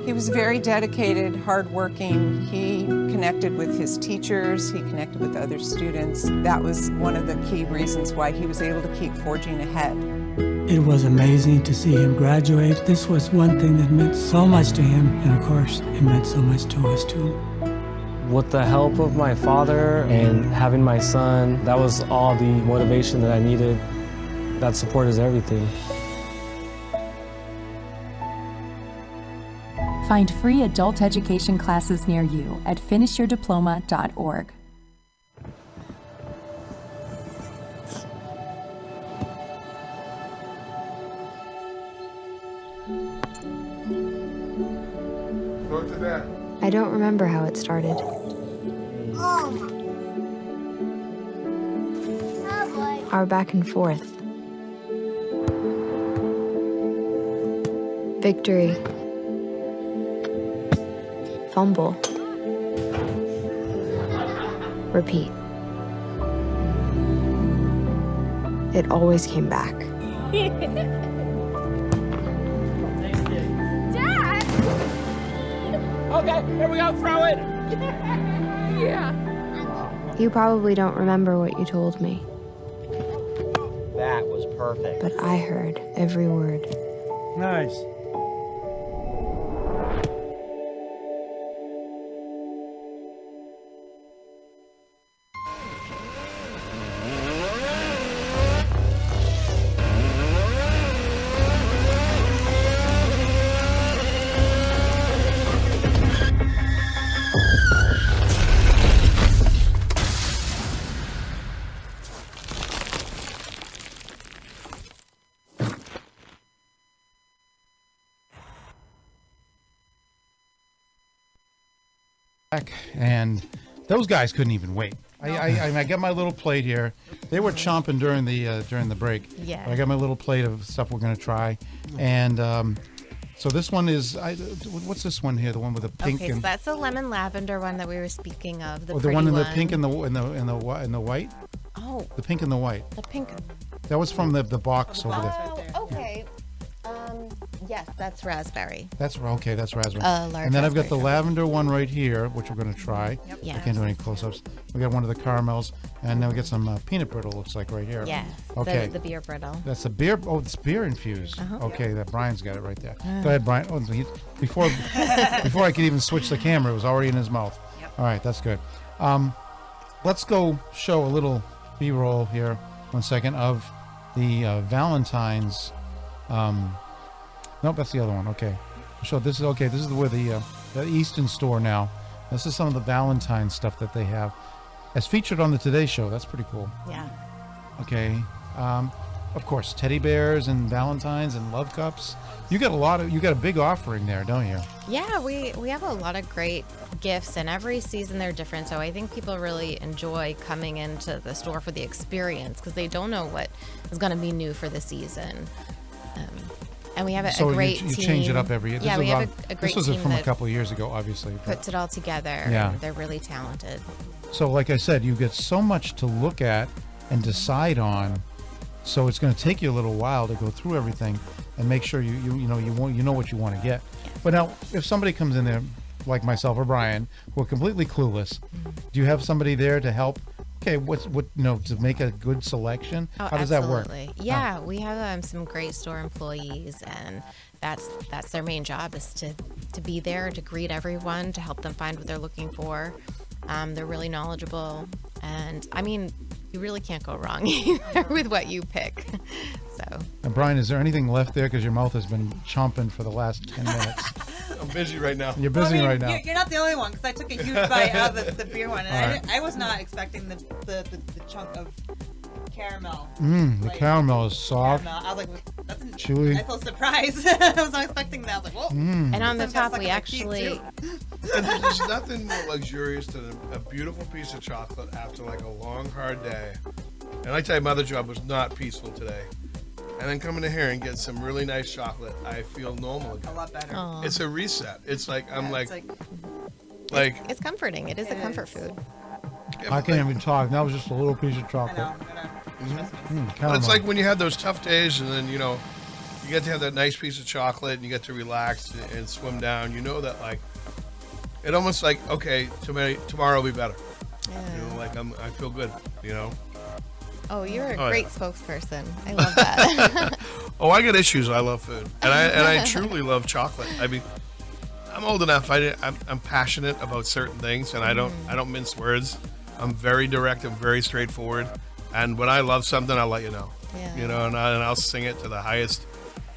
He was very dedicated, hardworking. He connected with his teachers, he connected with other students. That was one of the key reasons why he was able to keep forging ahead. It was amazing to see him graduate. This was one thing that meant so much to him, and of course, it meant so much to us too. With the help of my father and having my son, that was all the motivation that I needed. That support is everything. Find free adult education classes near you at finishyourdiploma.org. I don't remember how it started. Our back and forth. Victory. Fumble. Repeat. It always came back. Okay, here we go, throw it! Yeah. You probably don't remember what you told me, That was perfect. but I heard every word. Nice. back, and those guys couldn't even wait. I got my little plate here. They were chomping during the break. Yeah. But I got my little plate of stuff we're going to try, and so this one is what's this one here? The one with the pink. Okay, so that's the lemon lavender one that we were speaking of. The the one in the pink and the white. Oh. The pink and the white. The pink. That was from the box over there. Oh, okay. Yes, that's raspberry. That's okay. That's raspberry. Large and then I've got the raspberry. lavender one right here, which we're going to try. Yep. I can't do any close-ups. We got one of the caramels, and then we get some peanut brittle. Looks like right here. Yeah. Okay. The beer brittle. That's the beer. Oh, it's beer infused. Okay, that Brian's got it right there. Go ahead, Brian. Oh, before I could even switch the camera, it was already in his mouth. All right, that's good. Let's go show a little B-roll here. 1 second of the Valentine's. Nope, that's the other one. Okay, so this is okay. This is where the Easton store now. This is some of the Valentine's stuff that they have, as featured on the Today Show. That's pretty cool. Yeah. Okay, of course, teddy bears and Valentines and love cups. You got a big offering there, don't you? Yeah, we have a lot of great gifts, and every season they're different. So I think people really enjoy coming into the store for the experience because they don't know what is going to be new for the season. And we have a great team. You change it up every year. Yeah, we have a great team. This was from a couple of years ago, obviously. Puts it all together. Yeah. And they're really talented. So, like I said, you get so much to look at and decide on. So it's going to take you a little while to go through everything and make sure you know what you want to get. Yes. But now, if somebody comes in there, like myself or Brian, who are completely clueless, do you have somebody there to help? Okay, to make a good selection? Oh, How does that work? absolutely. Yeah, we have some great store employees, and that's their main job is to be there to greet everyone, to help them find what they're looking for. They're really knowledgeable, and I mean, you really can't go wrong either with what you pick. So. And Brian, is there anything left there? Because your mouth has been chomping for the last 10 minutes. I'm busy right now. You're busy right now. You're not the only one, because I took a huge bite out of the beer one, and I was not expecting the chunk of caramel. The caramel is soft. Caramel. I was like, that's chewy. I felt surprised. I was not expecting that. I was like, whoa. And on the top, we actually. And there's nothing more luxurious than a beautiful piece of chocolate after like a long, hard day. And I tell you, my other job was not peaceful today. And then coming in here and get some really nice chocolate, I feel normal again. A lot better. Aww. It's a reset. It's like It's comforting. It is a comfort food. I can't even talk. That was just a little piece of chocolate. I know. Well, it's like when you have those tough days and then, you get to have that nice piece of chocolate and you get to relax and swim down. You know that, like, it almost like, okay, tomorrow will be better. Yeah. I feel good, Oh, you're a great spokesperson. I love that. Oh, I get issues. I love food, and I truly love chocolate. I mean, I'm old enough. I'm passionate about certain things, and I don't mince words. I'm very direct. I'm very straightforward. And when I love something, I'll let you know. Yeah. And I'll sing it to the highest,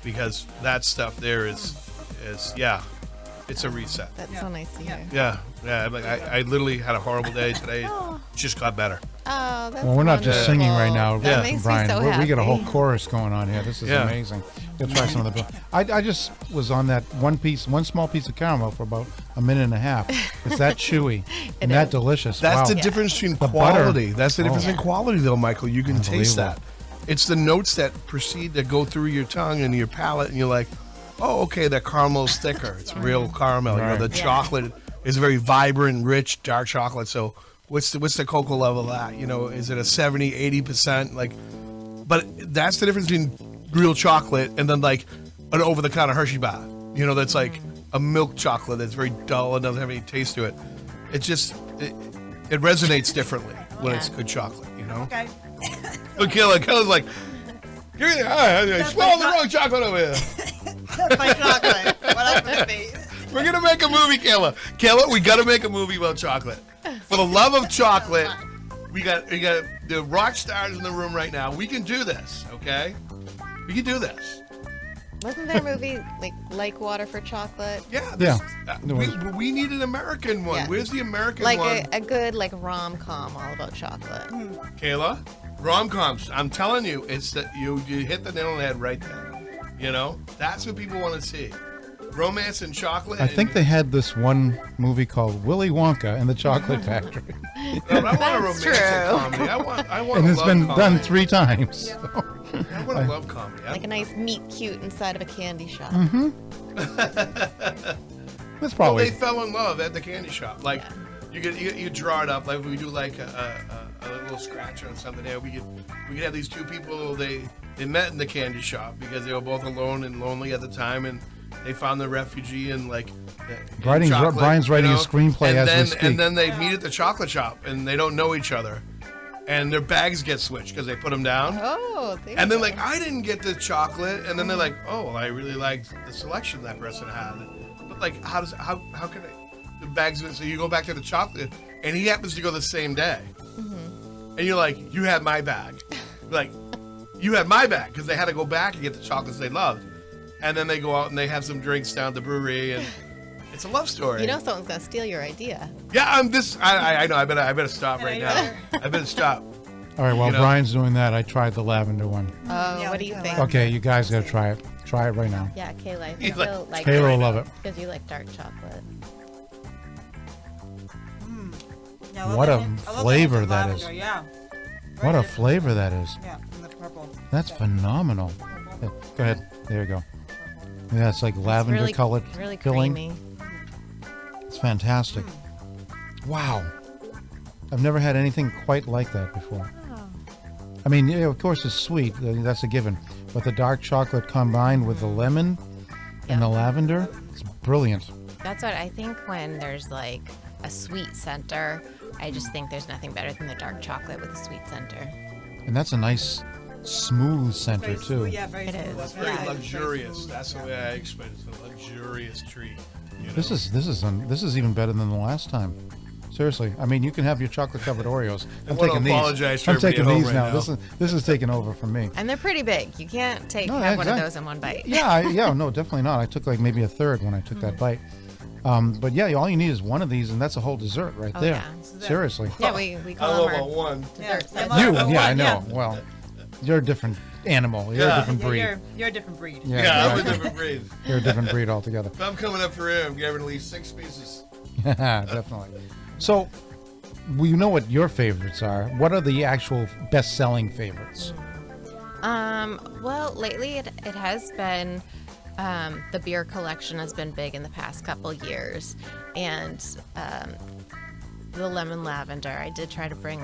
because that stuff there is it's a reset. That's so nice to hear. Yeah. I literally had a horrible day today. Just got better. Oh, that's Well, we're not just singing right now, That makes Brian. me so We got a whole happy. chorus going on here. This is amazing. You'll try some of the. I just was on that one small piece of caramel for about a minute and a half. It's that chewy and that delicious. That's wow. the difference between The quality. butter. That's the difference in quality, though, Michael. You can taste Unbelievable. that. It's the notes that proceed that go through your tongue and your palate, and you're like, oh, okay, that caramel's thicker. It's real caramel. Right. The chocolate is very vibrant, rich, dark chocolate. So what's the cocoa level of that? Is it a 70, 80%? But that's the difference between real chocolate and then like an over-the-counter Hershey bar. That's like a milk chocolate that's very dull and doesn't have any taste to it. It just it resonates differently when it's good chocolate. Okay. But Kayla's like, give me I swallowed the wrong chocolate over here. That's my chocolate. What else would it be? We're gonna make a movie, Kayla. Kayla, we gotta make a movie about chocolate. For the love of chocolate, we got the rock stars in the room right now. We can do this, okay? We can do this. Wasn't there a movie like Water for Chocolate? Yeah. We need an American one. Yeah. Where's the American Like one? a good rom-com all about chocolate. Kayla, rom-coms. I'm telling you, it's that you hit the nail on the head right there. That's what people want to see. romance and chocolate. I think they had this one movie called Willy Wonka and the Chocolate Factory. No, I want a romantic comedy. I want And a it's love been comedy. done 3 times. I want a love comedy. Like a nice meet cute inside of a candy shop. That's Well, probably. they fell in love at the candy shop. Like you draw it up. Like we do like a little scratch on something. There we could have these 2 people. They met in the candy shop because they were both alone and lonely at the time, and they found the refugee and like. Brian's writing a screenplay as we speak. And then they meet at the chocolate shop and they don't know each other, and their bags get switched because they put them down. Oh, And then like I didn't get the chocolate, and then they're like, oh, well, I really liked the selection that person had. But like, how can the bags? So you go back to the chocolate, and he happens to go the same day, and you're like, you had my bag, like you had my bag because they had to go back and get the chocolates they loved, and then they go out and they have some drinks down at the brewery, and it's a love story. You know someone's gonna steal your idea. Yeah, I know. I better stop right now. I better stop. All right, while You know? Brian's doing that, I tried the lavender one. Oh, what do you think? Okay, you guys got to try it. Try it right now. Yeah, Kayla, I He's think like, you'll like Kayla will it love it. because you like dark chocolate. Yeah, I love What the a hint- I love the flavor hint of that lavender, is. Yeah. What a Right. flavor that is. Yeah, and the purple. That's phenomenal. Yeah, go ahead. There you go. Yeah, it's like lavender really, colored really filling. creamy. It's fantastic. Wow. I've never had anything quite like that before. I mean, yeah, of course it's sweet. That's a given. But the dark chocolate combined with the lemon and the lavender, it's brilliant. That's what I think when there's like a sweet center. I just think there's nothing better than the dark chocolate with a sweet center. And that's a nice, smooth center, Very too. smooth, yeah, very It smooth. is. It's very Yeah, luxurious. That's the way I explain it. It's a luxurious treat. You know? This is even better than the last time. Seriously, I mean, you can have your chocolate covered Oreos. I'm wanna taking these. apologize to I'm everybody taking at home these right now. now. This is taking over for me. And they're pretty big. You can't take No, have one of exact- those in one bite. Yeah, no, definitely not. I took like maybe a third when I took that bite. But yeah, all you need is one of these, and that's a whole dessert right Oh, there. yeah. Seriously. Yeah, we I call love them a our one. dessert Yeah, sets. You, One, yeah, I know. yeah. Well, you're a different animal. You're a different breed. You're a different breed. Yeah, I'm a exactly. different breed. You're a different breed altogether. If I'm coming up for him, I'm giving at least 6 pieces. Definitely. So, we know what your favorites are. What are the actual best-selling favorites? Well, lately it has been the beer collection has been big in the past couple years, and the lemon lavender. I did try to bring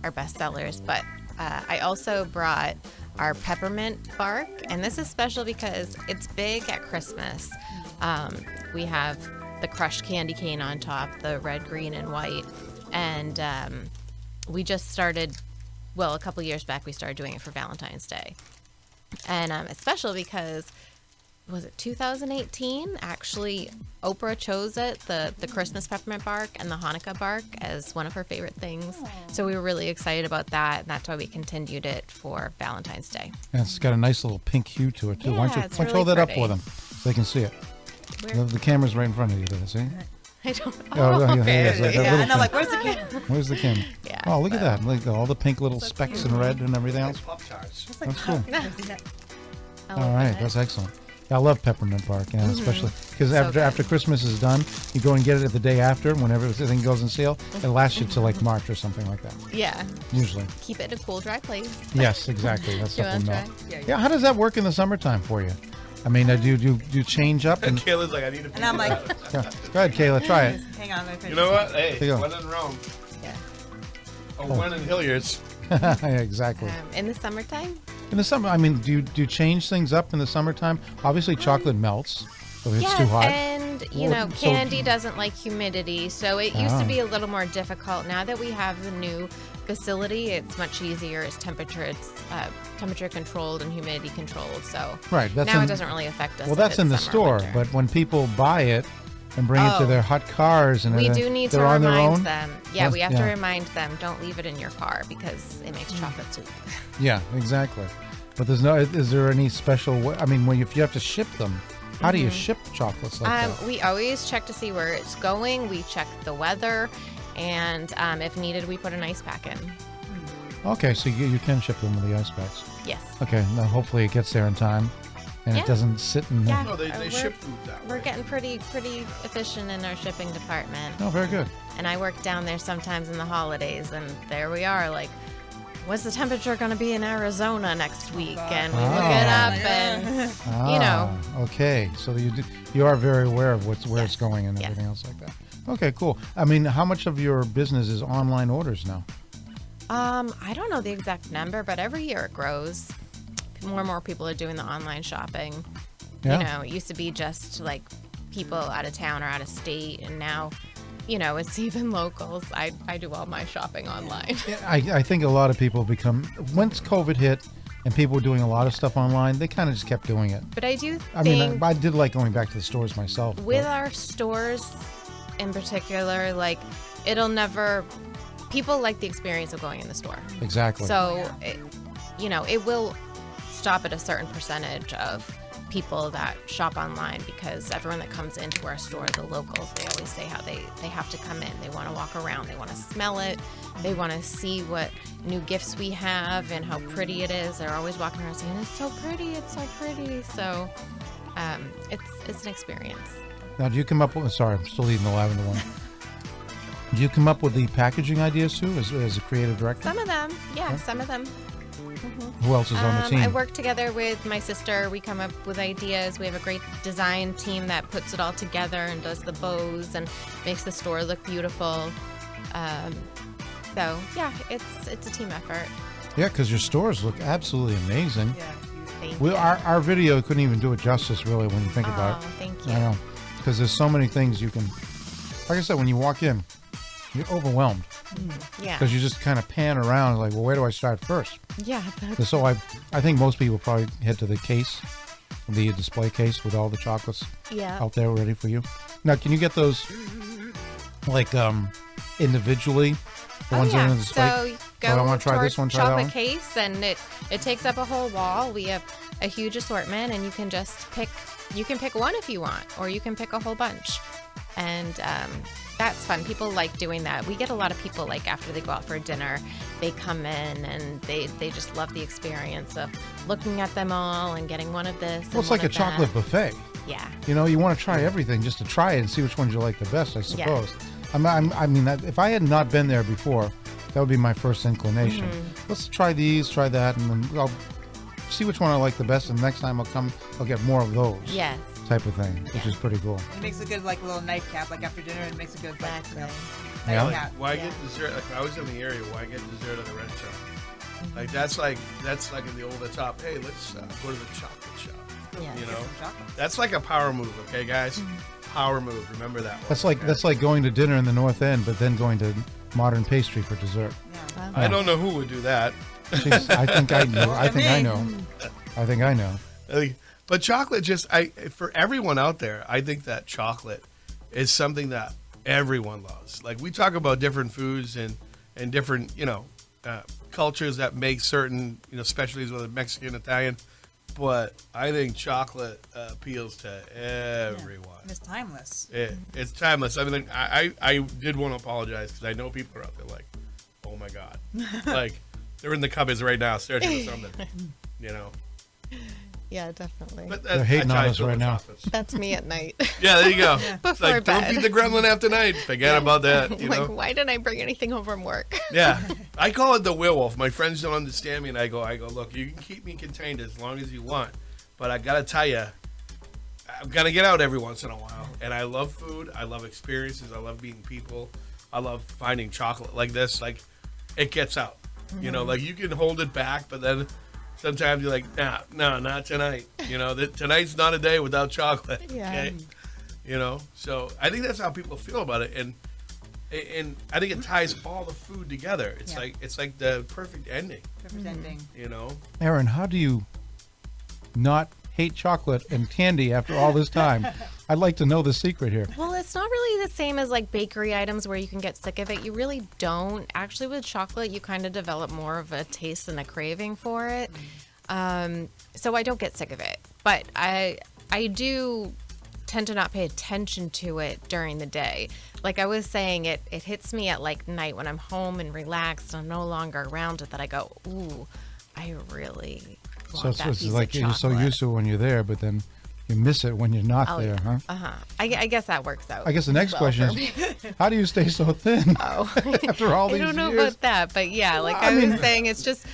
our best sellers, but I also brought our peppermint bark, and this is special because it's big at Christmas. We have the crushed candy cane on top, the red, green, and white, and we just started. Well, a couple years back, we started doing it for Valentine's Day. And it's special because, was it 2018? Actually, Oprah chose it, the Christmas peppermint bark and the Hanukkah bark, as one of her favorite things. So we were really excited about that, and that's why we continued it for Valentine's Day. And it's got a nice little pink hue to it, too. Yeah, Why don't you it's hold really that up pretty. for them so they can see it? Where? The camera's right in front of you there, see? I don't Oh, yeah, okay. yeah, that Yeah, little I know, thing. like, where's the camera? Where's the camera? Yeah, Oh, look at so- that. Look at all the pink little specks and red and everything else. Pop-Tarts. That's cool. I'll All right, open it. that's excellent. Yeah, I love peppermint bark, especially because So good. after Christmas is done, you go and get it the day after, whenever everything goes on sale. It lasts you till like March or something like that, Yeah, usually. keep it in a cool, dry place. Yes, exactly. That's You stuff will wanna melt. try? Yeah, how does that work in the summertime for you? I mean, do you change up? And And Kayla's like, I need a piece And I'm of like, that. yeah. Go ahead, Kayla, try it. hang on, let me finish. You know what? Hey, There you go. one in Rome. Yeah. Oh, one in Hilliard's. Yeah, exactly. In the summertime, In the summer, I mean, do you change things up in the summertime? Obviously, chocolate melts if it's yes, too hot. and Well, so- candy doesn't like humidity, so it used Ah. to be a little more difficult. Now that we have the new facility, it's much easier. It's temperature controlled and humidity controlled, so Right, that's now in- it doesn't really affect us. Well, if that's it's in the summer or store, winter. but when people buy it and bring it to Oh. their hot cars and we everything, do need to they're on their remind own? them. Yeah, Yes, we have to yeah. remind them. Don't leave it in your car because it makes chocolate soup. Yeah, exactly. But is there any special way? I mean, if you have to ship them, how do you ship chocolates like that? We always check to see where it's going. We check the weather, and if needed, we put an ice pack in. Okay, so you can ship them with the ice packs. Yes. Okay, now hopefully it gets there in time. and it doesn't sit in Yeah. No, they ship food that way. We're getting pretty efficient in our shipping department. Oh, very good. And I work down there sometimes in the holidays, and there we are, like, what's the temperature going to be in Arizona next week? And we look it up, and you know. Okay, so you are very aware of where it's going and everything else like that. Okay, cool. I mean, how much of your business is online orders now? I don't know the exact number, but every year it grows. More and more people are doing the online shopping. Yeah. You know, it used to be just like people out of town or out of state, and now, you know, it's even locals. I do all my shopping online. I think a lot of people once COVID hit and people were doing a lot of stuff online, they kind of just kept doing it. But I do think... I mean, I did like going back to the stores myself. With our stores in particular, like, it'll never... People like the experience of going in the store. Exactly. So, it will stop at a certain percentage of people that shop online, because everyone that comes into our store, the locals, they always say how they have to come in. They want to walk around. They want to smell it. They want to see what new gifts we have and how pretty it is. They're always walking around saying, it's so pretty, it's so pretty. So it's an experience. Now, do you come up with... Sorry, I'm still eating the lavender one. Do you come up with the packaging ideas too, as a creative director? Some of them, some of them. Who else is on the team? I work together with my sister. We come up with ideas. We have a great design team that puts it all together and does the bows and makes the store look beautiful. So yeah, it's a team effort. Yeah, because your stores look absolutely amazing. Yeah. Thank you. Our video couldn't even do it justice, really, when you think about it. Thank you. I know, because there's so many things you can... Like I said, when you walk in, you're overwhelmed. Yeah. Because you just kind of pan around, like, well, where do I start first? Yeah. So I think most people probably head to the case, the display case with all the chocolates out there ready for you. Now, can you get those, like, individually? The ones that are in the display? So you go I want to try towards this one, try that chocolate one. case, and it takes up a whole wall. We have a huge assortment, and you can just pick. You can pick one if you want, or you can pick a whole bunch, and that's fun. People like doing that. We get a lot of people, like, after they go out for dinner, they come in and they just love the experience of looking at them all and getting one of this. Well, it's like a chocolate buffet. Yeah. You know, you want to try everything just to try it and see which ones you like the best, I suppose. I mean, if I had not been there before, that would be my first inclination. Let's try these, try that, and then I'll see which one I like the best, and next time I'll get more of those. Yes. Type of thing, which is pretty cool. It makes a good, like, little nightcap, like after dinner. It makes a good, like, Yeah. nightcap. Why get dessert? Like, if I was in the area, why get dessert at a restaurant? Like, that's like in the over the top. Hey, let's go to the chocolate shop. Yeah. You know, that's like a power move. Okay, guys, power move. Remember that one. That's like going to dinner in the North End, but then going to Modern Pastry for dessert. Yeah. I don't know who would do that. Jeez, I think I know. I think I know. But chocolate, for everyone out there, I think that chocolate is something that everyone loves. Like, we talk about different foods and different, cultures that make certain, specialties, whether Mexican, Italian. But I think chocolate appeals to everyone. Yeah. It's timeless. It's timeless. I mean, I did want to apologize because I know people are out there like, oh my God. Like, they're in the cupboards right now searching for something, Yeah, definitely. But They're hating on us right now. That's me at night. Yeah, there you go. Before It's like, bed. don't feed the gremlin after night. Forget about that. You know? Like, why didn't I bring anything home from work? Yeah, I call it the werewolf. My friends don't understand me, and I go, look, you can keep me contained as long as you want, but I gotta tell you, I'm gonna get out every once in a while. And I love food. I love experiences. I love meeting people. I love finding chocolate like this. Like, it gets out. Like, you can hold it back, but then sometimes you're like, no, not tonight. Tonight's not a day without chocolate. Yeah. Okay? So I think that's how people feel about it, and I think it ties all the food together. It's like the perfect ending. Perfect ending. Erin, how do you not hate chocolate and candy after all this time? I'd like to know the secret here. Well, it's not really the same as like bakery items where you can get sick of it. You really don't. Actually, with chocolate, you kind of develop more of a taste and a craving for it. So I don't get sick of it. But I do tend to not pay attention to it during the day. Like I was saying, it hits me at like night when I'm home and relaxed and I'm no longer around it that I go, ooh, I really So that it's piece like of you're so chocolate. used to it when you're there, but then you miss it when you're not there, huh? I guess that works out. I guess the next well question for is, me. how do you stay so thin after all these I don't know years? about that, but yeah, like Well, I I was mean, saying, it's just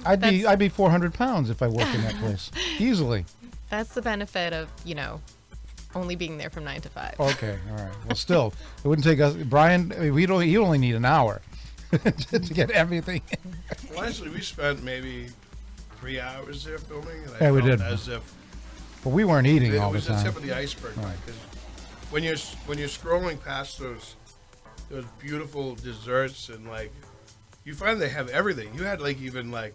I'd be 400 pounds if I worked in that place easily. that's the benefit of only being there from 9 to 5. Okay, all right. Well, still, it wouldn't take us, Brian. You only need an hour to get everything. Well, actually, we spent maybe 3 hours there filming, and Yeah, we felt did. as if But we weren't eating it all the was the time. tip of the iceberg, Right. because when you're scrolling past those beautiful desserts and like you find they have everything. You had like even like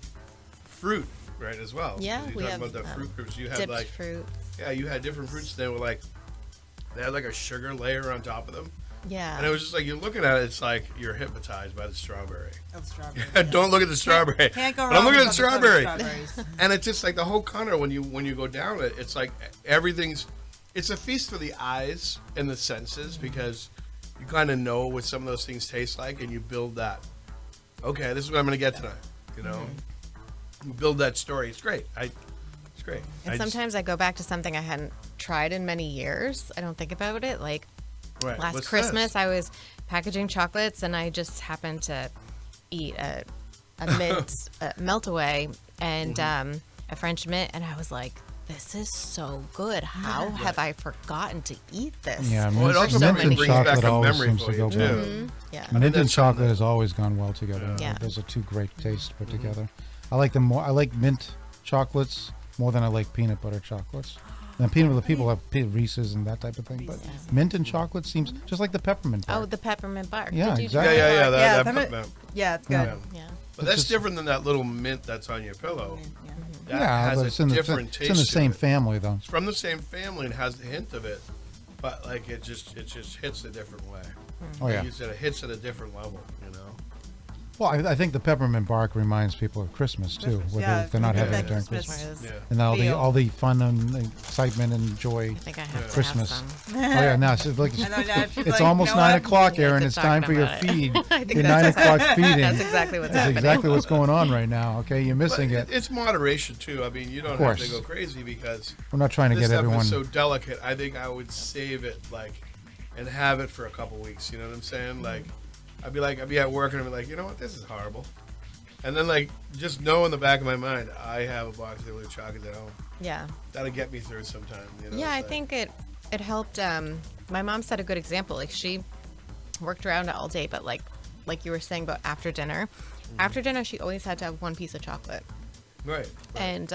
fruit, right, as well. Yeah, you we talked have about the fruit groups. You had dipped like fruit. yeah, you had different fruits. They were like they had like a sugar layer on top of them. Yeah. And it was just like you're looking at it, it's like you're hypnotized by the strawberry. Oh, strawberry. Don't look at the strawberry. Can't go But I'm wrong looking at with the the strawberry. strawberries. And it's just like the whole counter when you go down it, it's like everything's it's a feast for the eyes and the senses because you kind of know what some of those things taste like and you build that. Okay, this is what I'm going to get tonight, you know. You build that story. It's great. It's great. And sometimes I go back to something I hadn't tried in many years. I don't think about it. Like right. last What's Christmas, this? I was packaging chocolates, and I just happened to eat a mint melt away and a French mint, and I was like, "This is so good. How have I forgotten to eat this?" Yeah, Well, it also mint and brings chocolate back a always memory seems for to you, go too. well. Yeah. Mint and that's chocolate something has always gone well together. Yeah. Those are two great tastes put together. I like them more. I like mint chocolates more than I like peanut butter chocolates. And the people have Reese's and that type of thing, but mint and chocolate seems just like the peppermint bar. Oh, the peppermint bark. Yeah, Did you exactly. try Yeah, it? that peppermint- yeah, it's good. Yeah. Yeah. But that's different than that little mint that's on your pillow. That Yeah, has but a it's in the different taste. it's in the to same it. family though. It's from the same family and has the hint of it, but like it just hits a different way. Oh yeah. Like you said, it hits at a different level, you know. Well, I think the peppermint bark reminds people of Christmas too, where yeah, they're not having that it during Christmas. Christmas, Yeah. and feel. all the fun and excitement and joy. I think I have Christmas. to have some. Oh yeah, now it's like I know, now she's it's like, almost you know 9 what? o'clock, Yeah, Erin. keep It's time for talking your about it. feed. I think Your 9 o'clock feeding. That's exactly what's That's happening. exactly what's going on right now. Okay, you're missing But it. it's moderation too. I mean, you don't have course. to go crazy because We're not trying to this get stuff everyone. is so delicate. I think I would save it and have it for a couple weeks. You know what I'm saying? Like, I'd be at work and I'd be like, you know what, this is horrible. And then just know in the back of my mind, I have a box of Hilliard chocolates at home. Yeah. That'll get me through sometime. You know, Yeah, I it's like- think it helped. My mom set a good example. Like she worked around it all day, but like you were saying about after dinner, after dinner she always had to have one piece of chocolate. Right. And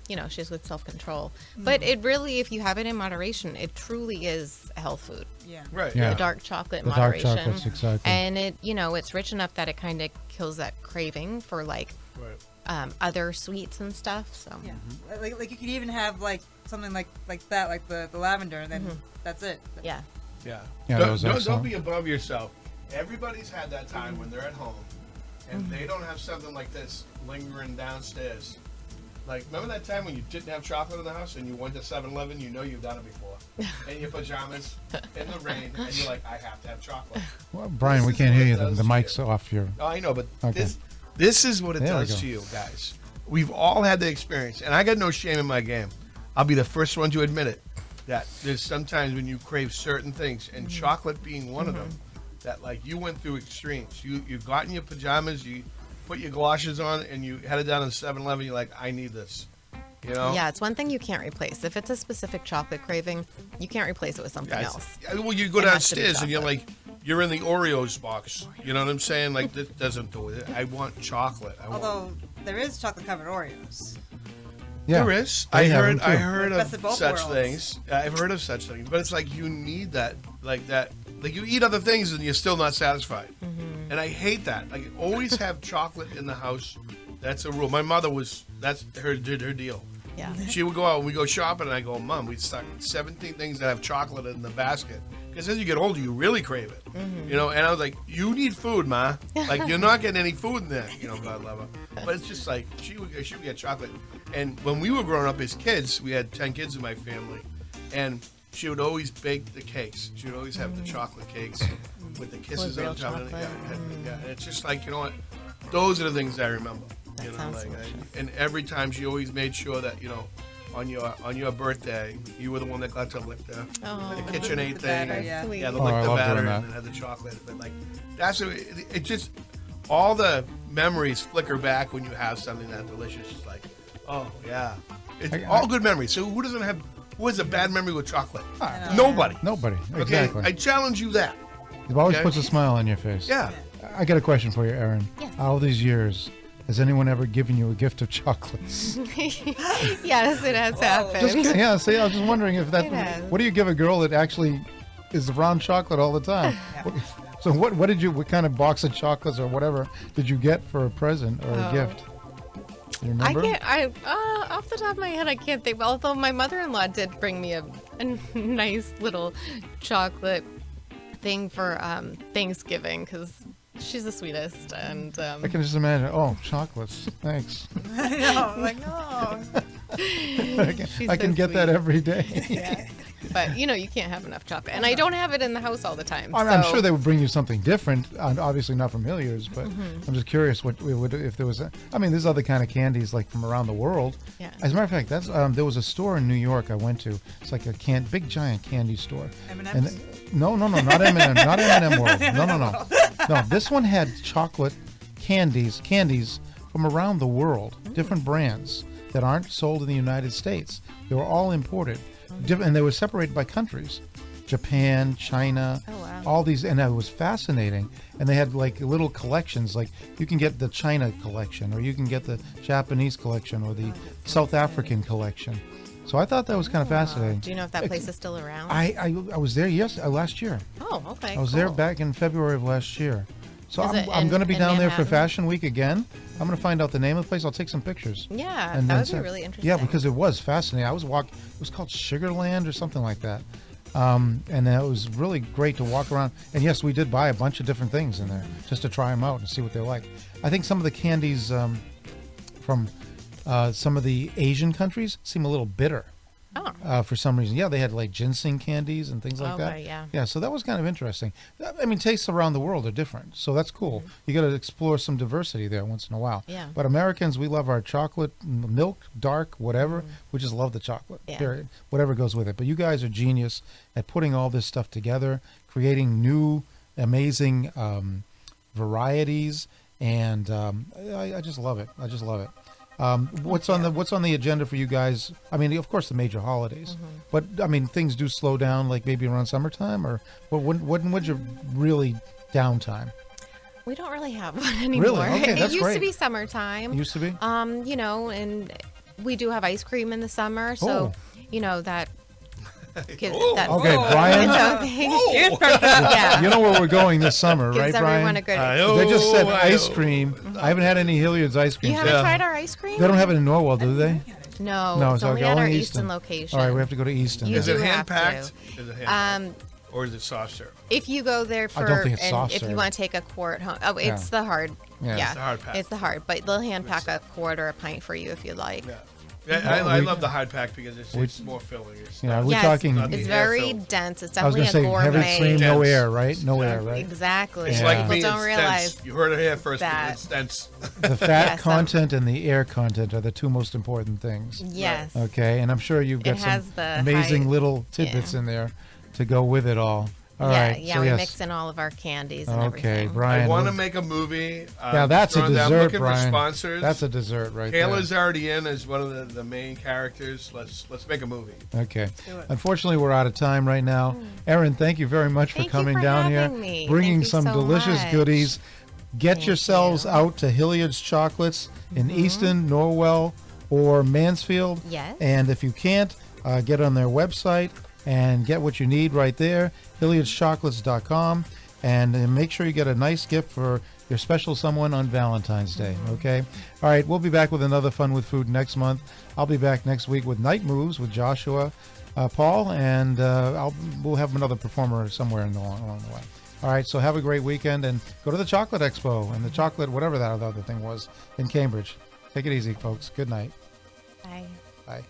she has good self-control. But it really, if you have it in moderation, it truly is a health food. Yeah. Right. Yeah. The dark chocolate The dark moderation. chocolates, exactly. And it's rich enough that it kind of kills that craving for Right. other sweets and stuff. So Yeah. Like you could even have something like that, like the lavender, and then that's it. yeah. Yeah. Yeah, that don't, was don't, excellent. don't be above yourself. Everybody's had that time when they're at home and they don't have something like this lingering downstairs. Like, remember that time when you didn't have chocolate in the house and you went to 7-Eleven? You know you've done it before. In your pajamas, in the rain, and you're like, I have to have chocolate. Well, Brian, This we is can't what hear it you. does The to mic's you. off your. Oh, I know, but Okay. this is what it There we does go. to you, guys. We've all had the experience, and I got no shame in my game. I'll be the first one to admit it, that there's sometimes when you crave certain things, and chocolate being one of them, that you went through extremes. You got in your pajamas, you put your galoshes on, and you headed down to 7-Eleven, you're like, I need this. You know? Yeah, it's one thing you can't replace. If it's a specific chocolate craving, you can't replace it with something else. Well, you go It has to be downstairs and you're chocolate. you're in the Oreos box. You know what I'm saying? Like, this doesn't do it. I want chocolate. Although there is chocolate covered Oreos. Yeah. There is. They I have heard. them, I too. heard Best of of both such worlds. things. I've heard of such things, but it's like you need that, that. Like you eat other things and you're still not satisfied, and I hate that. Like always have chocolate in the house. That's a rule. My mother that's her deal. Yeah. She would go out and we go shopping, and I go, Mom, we stuck 17 things that have chocolate in the basket. Because as you get older, you really crave it. You know, and I was like, you need food, Ma. Like, you're not getting any food in there. You know, God love her. But it's just like, she would get chocolate. And when we were growing up as kids, we had 10 kids in my family. And she would always bake the cakes. She would always have the chocolate cakes with the kisses With real on top of it. chocolate. Yeah, and it's just like, you know what? Those are the things I remember. That You know, sounds like, delicious. and every time she always made sure that on your birthday, you were the one that got to lick the KitchenAid thing. batter, yeah. Sweet. Yeah, the Oh, I lick the love batter doing and that. then had the chocolate. But like, it just all the memories flicker back when you have something that delicious. It's like, oh yeah, it's all good memories. So who has a bad memory with chocolate? Nobody. Nobody. Okay, Exactly. I challenge you that. It always okay? puts a smile on your face. Yeah. I got a question for you, Erin. Yes. All these years, has anyone ever given you a gift of chocolates? Yes, it has happened. Just kidding. Yeah, see, I was just wondering if that. It has. What do you give a girl that actually is around chocolate all the time? So what kind of box of chocolates or whatever did you get for a present or a gift? You remember? Off the top of my head, I can't think. Although my mother-in-law did bring me a nice little chocolate thing for Thanksgiving because she's the sweetest. And I can just imagine. Oh, chocolates. Thanks. I know. Like, oh. I can get that every day. Yeah. But you can't have enough chocolate, and I don't have it in the house all the time. I'm so- sure they would bring you something different. Obviously not from Hilliard's, but I'm just curious what we would if there was. There's other kind of candies like from around the world. Yeah. As a matter of fact, that's there was a store in New York I went to. It's like a big giant candy store. M&M's? No, not M&M, not M&M World. No. This one had chocolate candies from around the world, different brands that aren't sold in the United States. They were all imported, and they were separated by countries. Japan, China, all these, and it was fascinating. And they had like little collections, like you can get the China collection, or you can get the Japanese collection, or the South African collection. So I thought that was kind of fascinating. Do you know if that place is still around? I was there last year. Oh, okay. I was there back in February of last year. So Is it I'm going to be in down there for Manhattan? Fashion Week again. I'm going to find out the name of the place. I'll take some pictures. Yeah, And that then would be send- really interesting. Yeah, because it was fascinating. It was called Sugarland or something like that. And it was really great to walk around. And yes, we did buy a bunch of different things in there just to try them out and see what they're like. I think some of the candies from some of the Asian countries seem a little bitter. For some reason. Yeah, they had like ginseng candies and things like that. Okay, yeah. Yeah, so that was kind of interesting. Tastes around the world are different, so that's cool. You got to explore some diversity there once in a while. Yeah. But Americans, we love our chocolate, milk, dark, whatever. We just love the chocolate, period. Whatever goes with it. But you guys are genius at putting all this stuff together, creating new, amazing varieties, and I just love it. I just love it. What's on the agenda for you guys? Of course, the major holidays, but things do slow down, like maybe around summertime, or when's your really downtime? We don't really have one anymore. Really? Okay, it that's used great. to be summertime. It used to be? And we do have ice cream in the summer, so that. Okay, Brian. Yeah. You know where we're going this summer, Gives right, Brian? everyone a good They just said ice cream. I haven't had any Hilliard's ice cream. You haven't tried our ice cream? They don't have it in Norwell, do they? No, it's only at our in Easton location. All right, we have to go to Easton. You Is do it have hand packed? to. Or is it soft serve? If you go there for, I don't think it's soft if you serve. want to take a quart home, it's the hard, Yeah. It's the hard pack. it's the hard, but they'll hand pack a quart or a pint for you if you like. Yeah, I love the hard pack because it's more filling. It's Yeah, not- we're Yes, talking. it's very dense. It's I was definitely going to a say gourmet. heavy cream, no Dense. air, right? No air, right? Exactly. It's Yeah. like People me. don't It's realize dense. You heard it here first. that. It's dense. The fat Yes, content and the air content are the two most important things. Yes. Okay, and I'm sure you've got It some has the amazing high- little tidbits in there to go with it all. All right. Yeah, so we yes. mix in all of our candies and Okay, everything. Brian. I want to make a movie. Now that's a I'm dessert, looking Brian. for sponsors. That's a dessert right Kayla's already in as one of the main characters. Let's make a movie. there. Okay. Unfortunately, we're out of time right now. Erin, thank you very much for Thank you coming for down here, having me. bringing Thank you some so delicious much. goodies. Get Thank yourselves you. out to Hilliard's Chocolates in Easton, Norwell, or Mansfield. Yes. And if you can't, get on their website and get what you need right there, Hilliard'sChocolates.com, and make sure you get a nice gift for your special someone on Valentine's Day, okay? All right, we'll be back with another Fun with Food next month. I'll be back next week with Night Moves with Joshua Paul, and we'll have another performer somewhere along the way. All right, so have a great weekend, and go to the Chocolate Expo and the chocolate, whatever that other thing was, in Cambridge. Take it easy, folks. Good night. Bye. Bye.